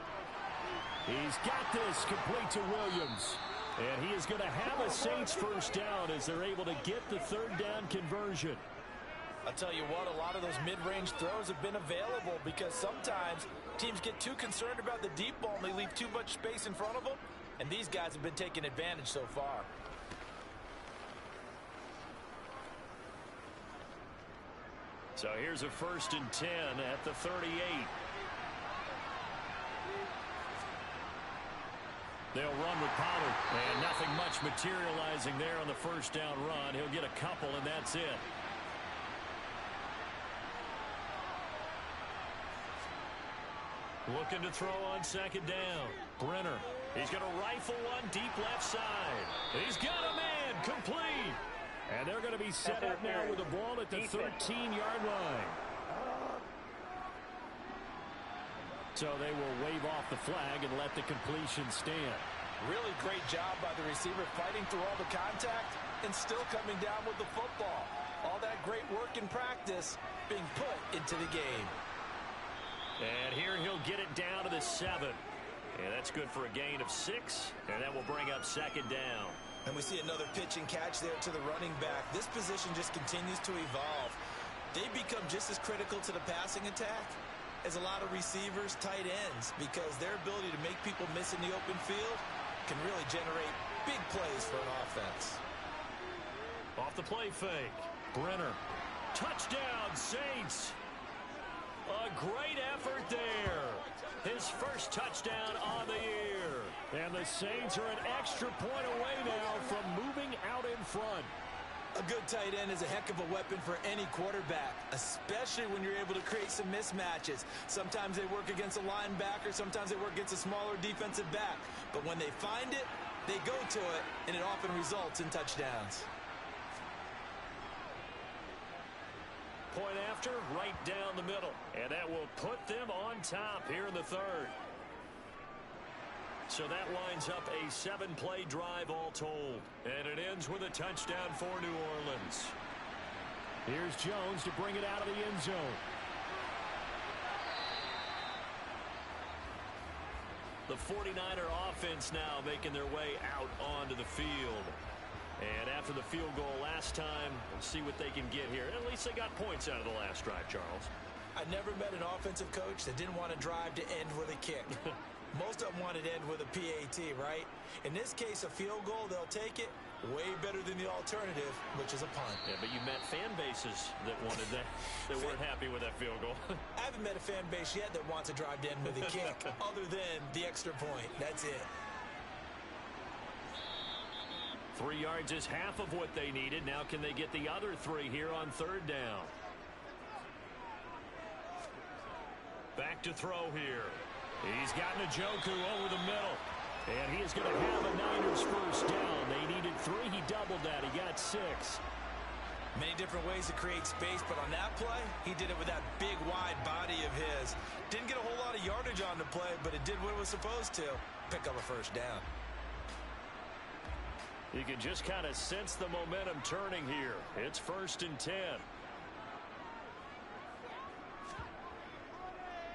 Speaker 2: He's got this complete to Williams. And he is going to have a Saints first down as they're able to get the 3rd down conversion.
Speaker 3: I'll tell you what, a lot of those mid-range throws have been available because sometimes teams get too concerned about the deep ball and they leave too much space in front of them. And these guys have been taking advantage so far.
Speaker 2: So here's a 1st and 10 at the 38. They'll run with Pollard, and nothing much materializing there on the first down run. He'll get a couple, and that's it. Looking to throw on 2nd down. Brenner He's going to rifle one deep left side. He's got a man complete. And they're going to be set up now with the ball at the 13-yard line. So they will wave off the flag and let the completion stand.
Speaker 3: Really great job by the receiver fighting through all the contact and still coming down with the football. All that great work in practice being put into the game.
Speaker 2: And here he'll get it down to the 7. And that's good for a gain of 6. And that will bring up second down.
Speaker 3: And we see another pitch and catch there to the running back. This position just continues to evolve. They become just as critical to the passing attack as a lot of receivers, tight ends, because their ability to make people miss in the open field can really generate big plays for an offense.
Speaker 2: Off the play fake. Brenner. Touchdown, Saints. A great effort there. His first touchdown on the year. And the Saints are an extra point away now from moving out in front.
Speaker 3: A good tight end is a heck of a weapon for any quarterback, especially when you're able to create some mismatches. Sometimes they work against a linebacker, sometimes they work against a smaller defensive back. But when they find it, they go to it, and it often results in touchdowns.
Speaker 2: Point after, right down the middle. And that will put them on top here in the third. So that lines up a 7-play drive all told. And it ends with a touchdown for New Orleans. Here's Jones to bring it out of the end zone. The 49er offense now making their way out onto the field. And after the field goal last time, we'll see what they can get here. At least they got points out of the last drive, Charles.
Speaker 3: I never met an offensive coach that didn't want to drive to end with a kick. Most of them wanted to end with a PAT, right? In this case, a field goal, they'll take it. Way better than the alternative, which is a punt.
Speaker 2: Yeah, but you met fan bases that wanted that, that weren't happy with that field goal.
Speaker 3: I haven't met a fan base yet that wants to drive to end with a kick, other than the extra point. That's it.
Speaker 2: 3 yards is half of what they needed. Now can they get the other 3 here on third down? Back to throw here. He's got Njoku over the middle. And he is going to have a Niners first down. They needed 3. He doubled that. He got 6.
Speaker 3: Many different ways to create space, but on that play, he did it with that big, wide body of his. Didn't get a whole lot of yardage on the play, but it did what it was supposed to. Pick up a first down.
Speaker 2: You can just kind of sense the momentum turning here. It's 1st and 10.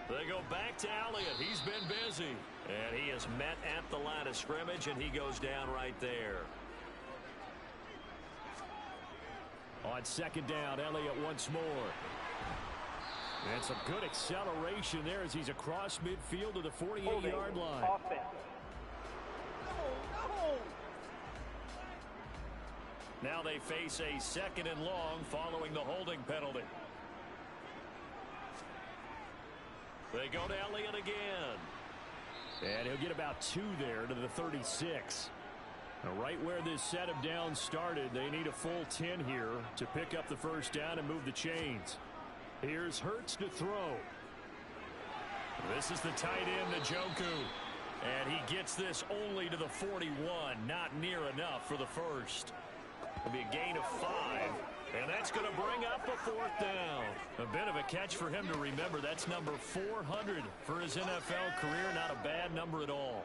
Speaker 2: They go back to Elliott. He's been busy. And he is met at the line of scrimmage, and he goes down right there. On second down, Elliott once more. And some good acceleration there as he's across midfield to the 48-yard line. Now they face a 2nd and long following the holding penalty. They go to Elliott again. And he'll get about 2 there to the 36. Now right where this set of downs started, they need a full 10 here to pick up the first down and move the chains. Here's Hurts to throw. This is the tight end, Njoku. And he gets this only to the 41. Not near enough for the first. It'll be a gain of 5. And that's going to bring up a 4th down. A bit of a catch for him to remember. That's number 400 for his NFL career. Not a bad number at all.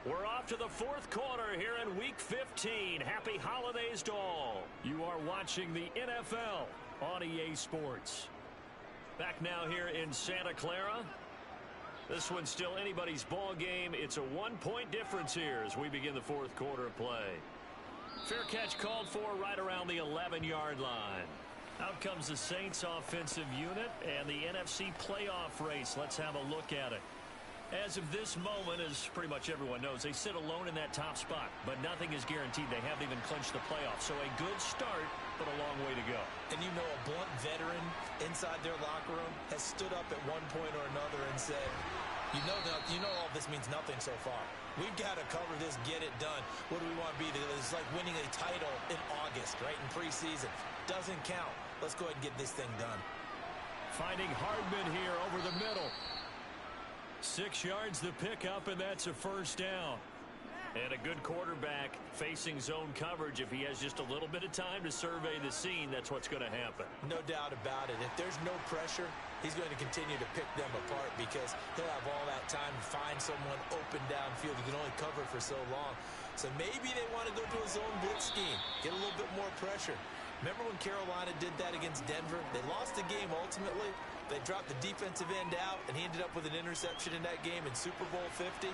Speaker 2: We're off to the 4th quarter here in Week 15. Happy holidays to all. You are watching the NFL on EA Sports. Back now here in Santa Clara. This one's still anybody's ball game. It's a 1-point difference here as we begin the 4th quarter of play. Fair catch called for right around the 11-yard line. Out comes the Saints offensive unit and the NFC playoff race. Let's have a look at it. As of this moment, as pretty much everyone knows, they sit alone in that top spot, but nothing is guaranteed. They haven't even clinched the playoffs. So a good start, but a long way to go.
Speaker 3: And you know, a blunt veteran inside their locker room has stood up at one point or another and said, you know all this means nothing so far. We've got to cover this, get it done. What do we want to be? It's like winning a title in August, right, in preseason. Doesn't count. Let's go ahead and get this thing done.
Speaker 2: Finding Hardman here over the middle. 6 yards the pickup, and that's a first down. And a good quarterback facing zone coverage. If he has just a little bit of time to survey the scene, that's what's going to happen.
Speaker 3: No doubt about it. If there's no pressure, he's going to continue to pick them apart because he'll have all that time to find someone open downfield. He can only cover for so long. So maybe they want to go to a zone blitz scheme, get a little bit more pressure. Remember when Carolina did that against Denver? They lost the game ultimately. They dropped the defensive end out, and he ended up with an interception in that game in Super Bowl 50.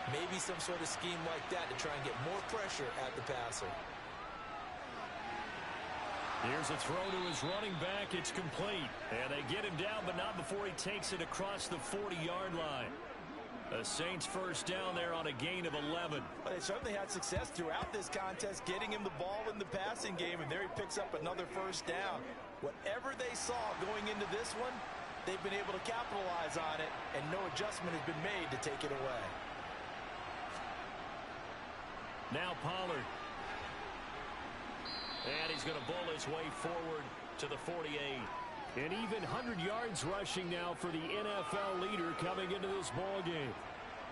Speaker 3: Maybe some sort of scheme like that to try and get more pressure at the passer.
Speaker 2: Here's a throw to his running back. It's complete. And they get him down, but not before he takes it across the 40-yard line. The Saints first down there on a gain of 11.
Speaker 3: Well, they certainly had success throughout this contest, getting him the ball in the passing game, and there he picks up another first down. Whatever they saw going into this one, they've been able to capitalize on it, and no adjustment has been made to take it away.
Speaker 2: Now Pollard. And he's going to bull his way forward to the 48. An even 100 yards rushing now for the NFL leader coming into this ball game.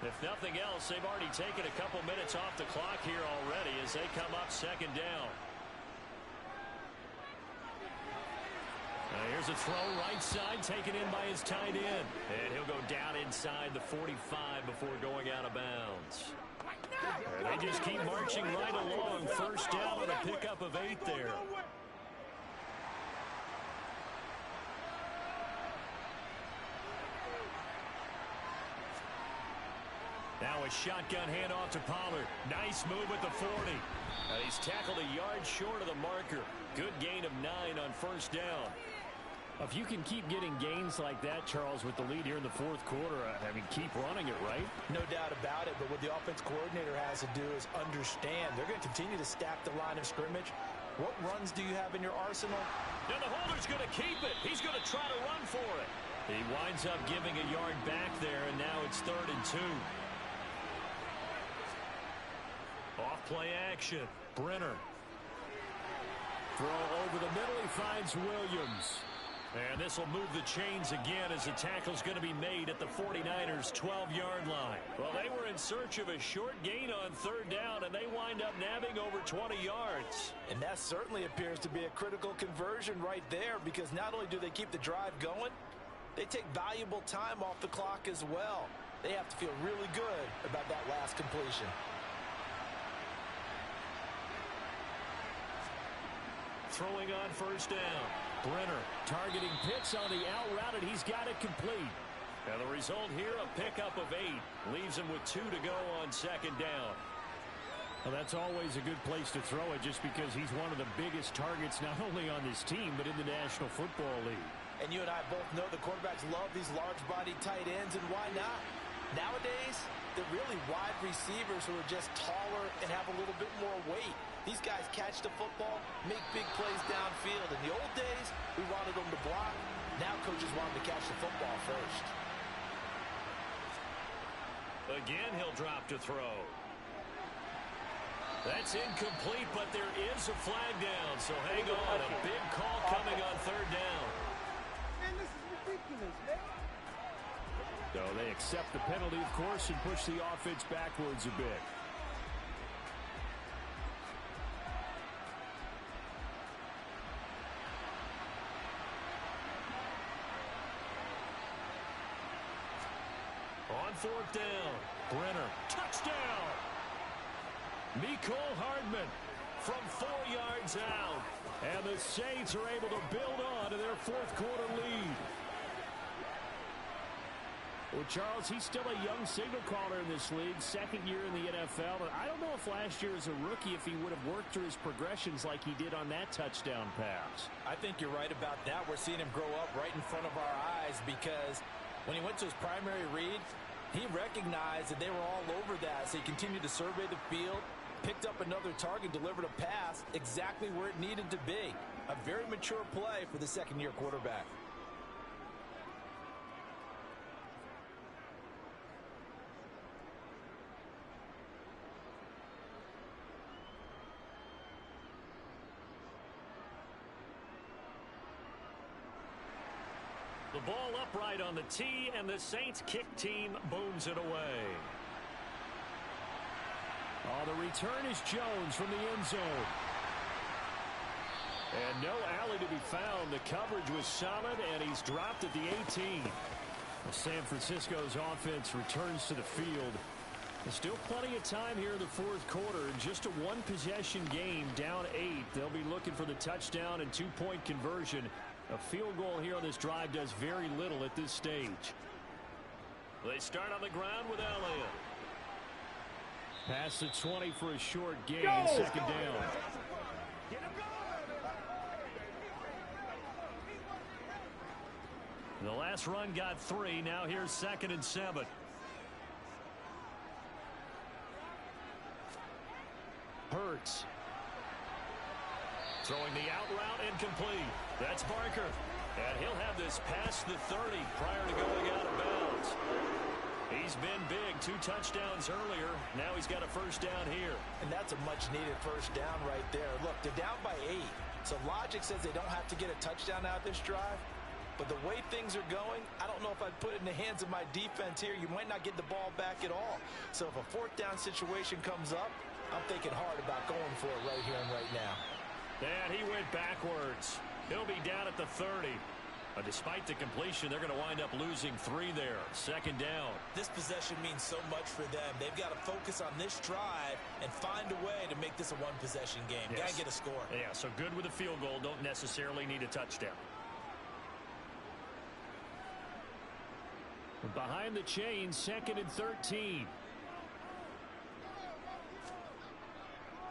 Speaker 2: If nothing else, they've already taken a couple minutes off the clock here already as they come up second down. Now here's a throw right side taken in by his tight end. And he'll go down inside the 45 before going out of bounds. They just keep marching right along. First down on a pickup of 8 there. Now a shotgun handoff to Pollard. Nice move at the 40. And he's tackled a yard short of the marker. Good gain of 9 on first down.
Speaker 4: If you can keep getting gains like that, Charles, with the lead here in the fourth quarter, I mean, keep running it, right?
Speaker 3: No doubt about it, but what the offense coordinator has to do is understand. They're going to continue to stack the line of scrimmage. What runs do you have in your arsenal?
Speaker 2: Now the holder's going to keep it. He's going to try to run for it. He winds up giving a yard back there, and now it's 3rd and 2. Off play action. Brenner. Throw over the middle. He finds Williams. And this will move the chains again as the tackle's going to be made at the 49ers' 12-yard line. Well, they were in search of a short gain on 3rd down, and they wind up nabbing over 20 yards.
Speaker 3: And that certainly appears to be a critical conversion right there because not only do they keep the drive going, they take valuable time off the clock as well. They have to feel really good about that last completion.
Speaker 2: Throwing on first down. Brenner targeting Pitts on the out route, and he's got it complete. And the result here, a pickup of 8. Leaves him with 2 to go on second down.
Speaker 4: Well, that's always a good place to throw it just because he's one of the biggest targets not only on this team but in the National Football League.
Speaker 3: And you and I both know the quarterbacks love these large-bodied tight ends, and why not? Nowadays, they're really wide receivers who are just taller and have a little bit more weight. These guys catch the football, make big plays downfield. In the old days, we wanted them to block. Now coaches want them to catch the football first.
Speaker 2: Again, he'll drop to throw. That's incomplete, but there is a flag down, so hang on. A big call coming on 3rd down.
Speaker 5: Man, this is ridiculous, man.
Speaker 4: So they accept the penalty, of course, and push the offense backwards a bit.
Speaker 2: On 4th down, Brenner, touchdown! Mecole Hardman from 4 yards out. And the Saints are able to build on to their fourth quarter lead.
Speaker 4: Well, Charles, he's still a young signal caller in this league, 2nd year in the NFL. And I don't know if last year as a rookie, if he would have worked through his progressions like he did on that touchdown pass.
Speaker 3: I think you're right about that. We're seeing him grow up right in front of our eyes because when he went to his primary read, he recognized that they were all over that. So he continued to survey the field, picked up another target, delivered a pass exactly where it needed to be. A very mature play for the 2nd-year quarterback.
Speaker 2: The The ball upright on the tee, and the Saints kick team booms it away.
Speaker 6: Oh, the return is Jones from the end zone.
Speaker 2: And no alley to be found. The coverage was solid, and he's dropped at the 18.
Speaker 6: San Francisco's offense returns to the field. There's still plenty of time here in the fourth quarter. Just a one-possession game, down 8. They'll be looking for the touchdown and two-point conversion. A field goal here on this drive does very little at this stage.
Speaker 2: They start on the ground with Elliott.
Speaker 6: Past the 20 for a short gain, second down.
Speaker 2: The last run got 3. Now here's 2nd and 7.
Speaker 6: Hurts.
Speaker 2: Throwing the out route incomplete. That's Barker. And he'll have this past the 30 prior to going out of bounds. He's been big. 2 touchdowns earlier. Now he's got a first down here.
Speaker 3: And that's a much-needed first down right there. Look, they're down by 8. So logic says they don't have to get a touchdown out of this drive. But the way things are going, I don't know if I'd put it in the hands of my defense here. You might not get the ball back at all. So if a 4th down situation comes up, I'm thinking hard about going for it right here and right now.
Speaker 2: And he went backwards. He'll be down at the 30. Despite the completion, they're going to wind up losing 3 there. Second down.
Speaker 3: This possession means so much for them. They've got to focus on this drive and find a way to make this a one-possession game.
Speaker 2: Yes.
Speaker 3: Got to get a score.
Speaker 2: Yeah, so good with a field goal. Don't necessarily need a touchdown.
Speaker 6: Behind the chain, 2nd and 13.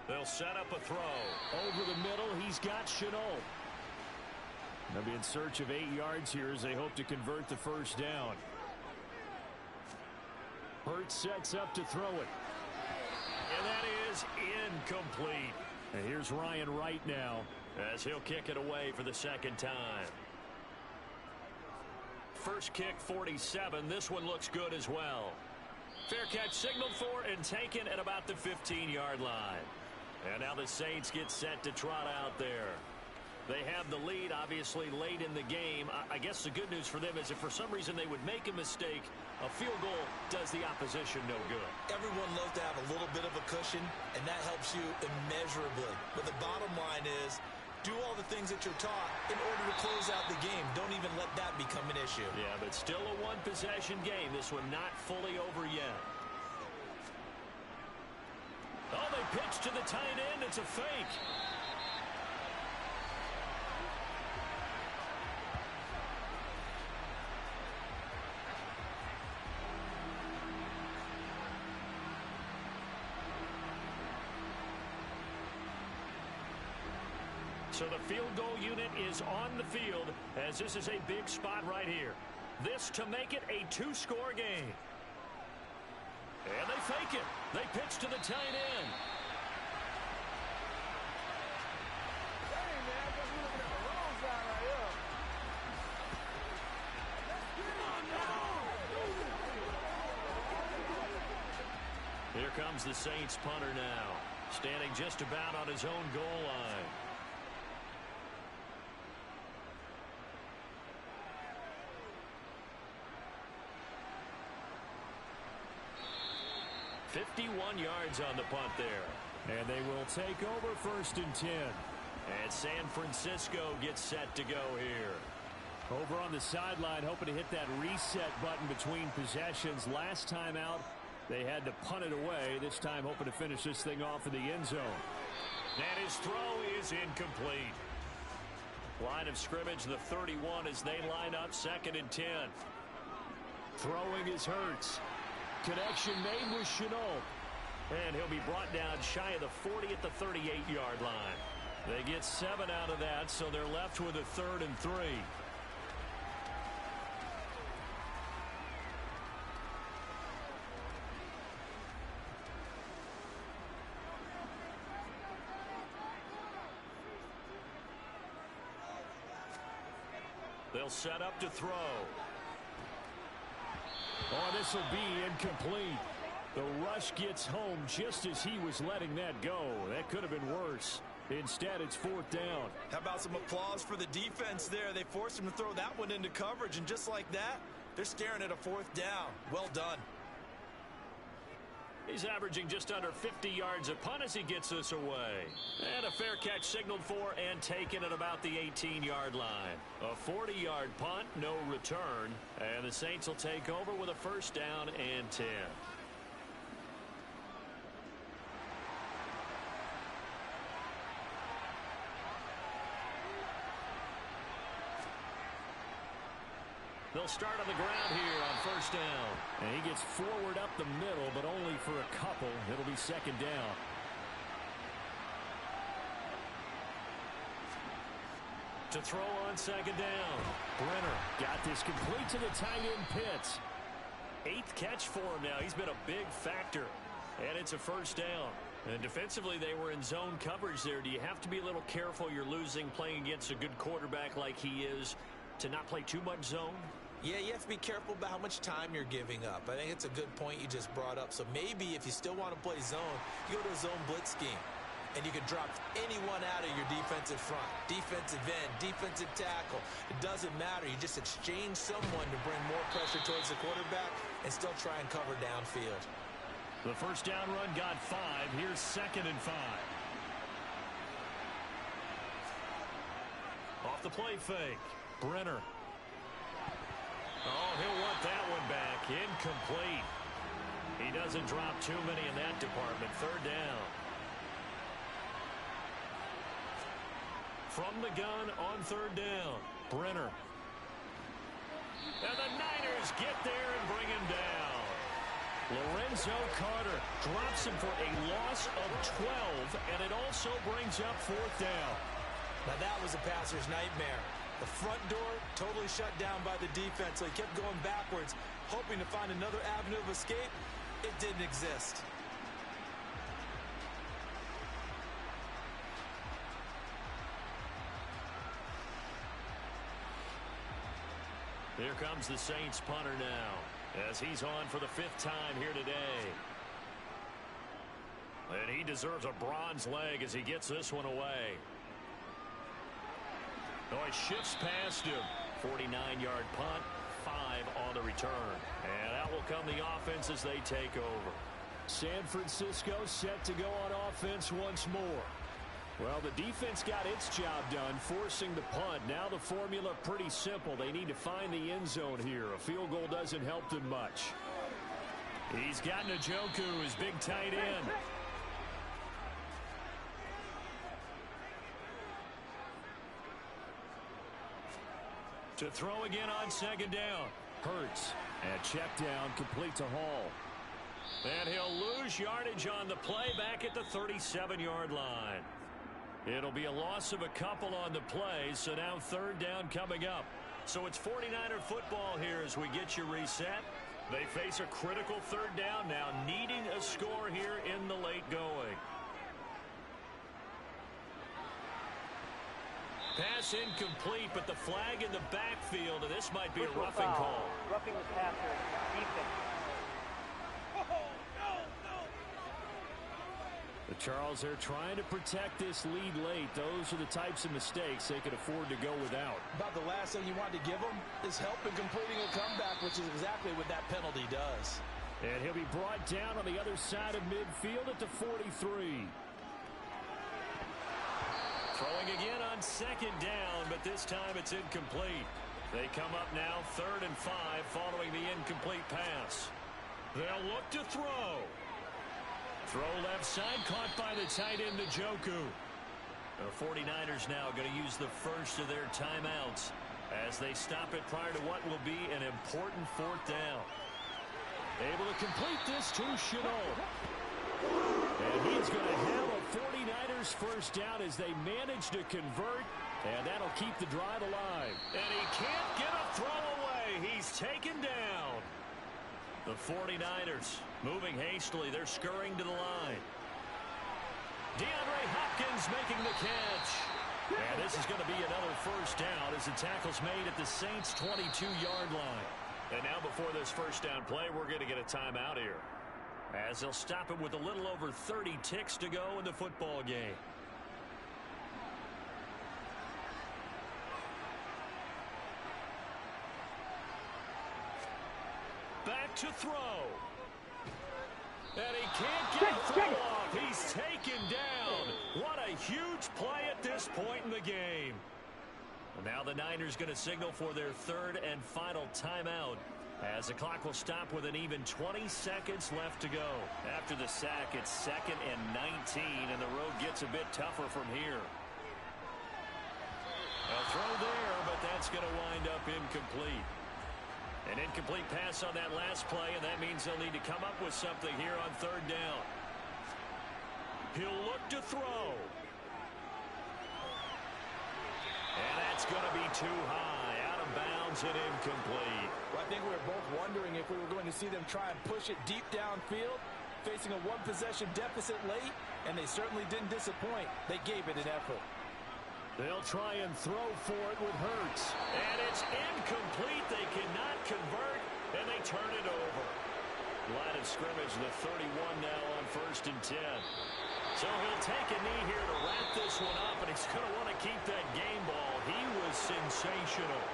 Speaker 2: They'll set up a throw.
Speaker 6: Over the middle, he's got Shenault. They'll be in search of 8 yards here as they hope to convert the first down. Hurts sets up to throw it.
Speaker 2: And that is incomplete.
Speaker 6: And here's Ryan Wright now,
Speaker 2: as he'll kick it away for the 2nd time. First kick 47. This one looks good as well. Fair catch signaled for and taken at about the 15-yard line. And now the Saints get set to trot out there. They have the lead, obviously, late in the game. I guess the good news for them is if for some reason they would make a mistake, a field goal does the opposition no good.
Speaker 3: Everyone loves to have a little bit of a cushion, and that helps you immeasurably. But the bottom line is, do all the things that you're taught in order to close out the game. Don't even let that become an issue.
Speaker 2: Yeah, but still a one-possession game. This one not fully over yet. Oh, they pitch to the tight end. It's a fake. So the field goal unit is on the field as this is a big spot right here. This to make it a 2-score game. And they fake it. They pitch to the tight end.
Speaker 5: Hey, man, I guess we're looking at the wrong side right here.
Speaker 2: Here comes the Saints punter now, standing just about on his own goal line. $51 yards on the punt there.
Speaker 6: and they will take over 1st and 10.
Speaker 2: And San Francisco gets set to go here.
Speaker 6: Over on the sideline, hoping to hit that reset button between possessions. Last time out, they had to punt it away. This time, hoping to finish this thing off in the end zone.
Speaker 2: And his throw is incomplete. Line of scrimmage, the 31 as they line up 2nd and 10.
Speaker 6: Throwing is Hurts. Connection made with Shenault.
Speaker 2: And he'll be brought down shy of the 40 at the 38-yard line. They get 7 out of that, so they're left with a 3rd and 3. They'll set up to throw.
Speaker 6: Oh, this will be incomplete. The rush gets home just as he was letting that go. That could have been worse. Instead, it's 4th down.
Speaker 3: How about some applause for the defense there? They forced him to throw that one into coverage, and just like that, they're staring at a 4th down. Well done.
Speaker 2: He's averaging just under 50 yards a punt as he gets this away. And a fair catch signaled for and taken at about the 18-yard line. A 40-yard punt, no return. And the Saints will take over with a 1st down and 10. They'll start on the ground here on 1st down.
Speaker 6: And he gets forward up the middle, but only for a couple. It'll be 2nd down.
Speaker 2: To throw on 2nd down.
Speaker 6: Brenner got this complete to the tight end Pitts.
Speaker 2: 8th catch for him now. He's been a big factor. And it's a 1st down. And defensively, they were in zone coverage there. Do you have to be a little careful you're losing playing against a good quarterback like he is to not play too much zone?
Speaker 3: Yeah, you have to be careful about how much time you're giving up. I think it's a good point you just brought up. So maybe if you still want to play zone, you go to a zone blitz scheme. And you can drop anyone out of your defensive front. Defensive end, defensive tackle. It doesn't matter. You just exchange someone to bring more pressure towards the quarterback and still try and cover downfield.
Speaker 2: The 1st down run got 5. Here's 2nd and 5. Off the play fake. Brenner. Oh, he'll want that one back. Incomplete. He doesn't drop too many in that department. 3rd down. From the gun on 3rd down. Brenner. And the Niners get there and bring him down. Lorenzo Carter drops him for a loss of 12, and it also brings up 4th down.
Speaker 3: Now that was a passer's nightmare. The front door totally shut down by the defense, so he kept going backwards, hoping to find another avenue of escape. It didn't exist.
Speaker 2: Here comes the Saints punter now, as he's on for the 5th time here today. And he deserves a bronze leg as he gets this one away. Oh, it shifts past him. 49-yard punt, 5 on the return. And out will come the offense as they take over.
Speaker 6: San Francisco set to go on offense once more. Well, the defense got its job done, forcing the punt. Now the formula pretty simple. They need to find the end zone here. A field goal doesn't help them much.
Speaker 2: He's got Njoku, his big tight end. To throw again on 2nd down.
Speaker 6: Hurts. And check down, complete to Hall.
Speaker 2: And he'll lose yardage on the play back at the 37-yard line. It'll be a loss of a couple on the play, so now 3rd down coming up. So it's 49er football here as we get you reset. They face a critical 3rd down now, needing a score here in the late going. Pass incomplete, but the flag in the backfield, and this might be a roughing call.
Speaker 7: Roughing the passer, defense.
Speaker 6: The Charles, they're trying to protect this lead late. Those are the types of mistakes they could afford to go without.
Speaker 3: About the last thing you want to give them is help in completing a comeback, which is exactly what that penalty does.
Speaker 6: And he'll be brought down on the other side of midfield at the 43.
Speaker 2: Throwing again on 2nd down, but this time it's incomplete. They come up now 3rd and 5 following the incomplete pass. They'll look to throw. Throw left side, caught by the tight end Njoku. The 49ers now going to use the first of their timeouts as they stop it prior to what will be an important 4th down. Able to complete this to Shenault. And he's going to have a 49ers 1st down as they manage to convert, and that'll keep the drive alive. And he can't get a throw away. He's taken down. The 49ers moving hastily. They're scurrying to the line. DeAndre Hopkins making the catch. And this is going to be another 1st down as the tackle's made at the Saints' 22-yard line. And now before this 1st down play, we're going to get a timeout here, as they'll stop it with a little over 30 ticks to go in the football game. to throw. And he can't get a throw off. He's taken down. What a huge play at this point in the game. Well, now the Niners going to signal for their third and final timeout, as the clock will stop with an even 20 seconds left to go. After the sack, it's 2nd and 19, and the road gets a bit tougher from here. A throw there, but that's going to wind up incomplete. An incomplete pass on that last play, and that means they'll need to come up with something here on 3rd down. He'll look to throw. And that's going to be too high. Out of bounds and incomplete.
Speaker 3: Well, I think we were both wondering if we were going to see them try and push it deep downfield, facing a one-possession deficit late, and they certainly didn't disappoint. They gave it an effort.
Speaker 2: They'll try and throw for it with Hurts. And it's incomplete. They cannot convert, and they turn it over. Line of scrimmage, the 31 now on 1st and 10. So he'll take a knee here to wrap this one up, and he's going to want to keep that game ball. He was sensational.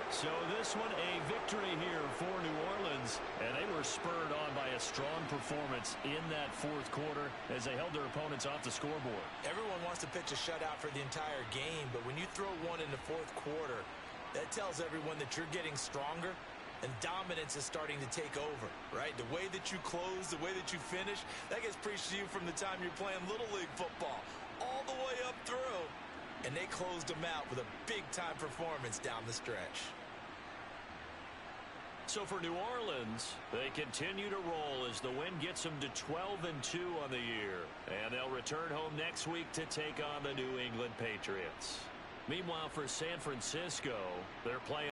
Speaker 2: So this one a victory here for New Orleans, and they were spurred on by a strong performance in that 4th quarter as they held their opponents off the scoreboard.
Speaker 3: Everyone wants to pitch a shutout for the entire game, but when you throw one in the 4th quarter, that tells everyone that you're getting stronger and dominance is starting to take over, right? The way that you close, the way that you finish, that gets preached to you from the time you're playing Little League football all the way up through. And they closed them out with a big-time performance down the stretch.
Speaker 2: So for New Orleans, they continue to roll as the win gets them to 12-2 on the year. And they'll return home next week to take on the New England Patriots. Meanwhile, for San Francisco, they're playing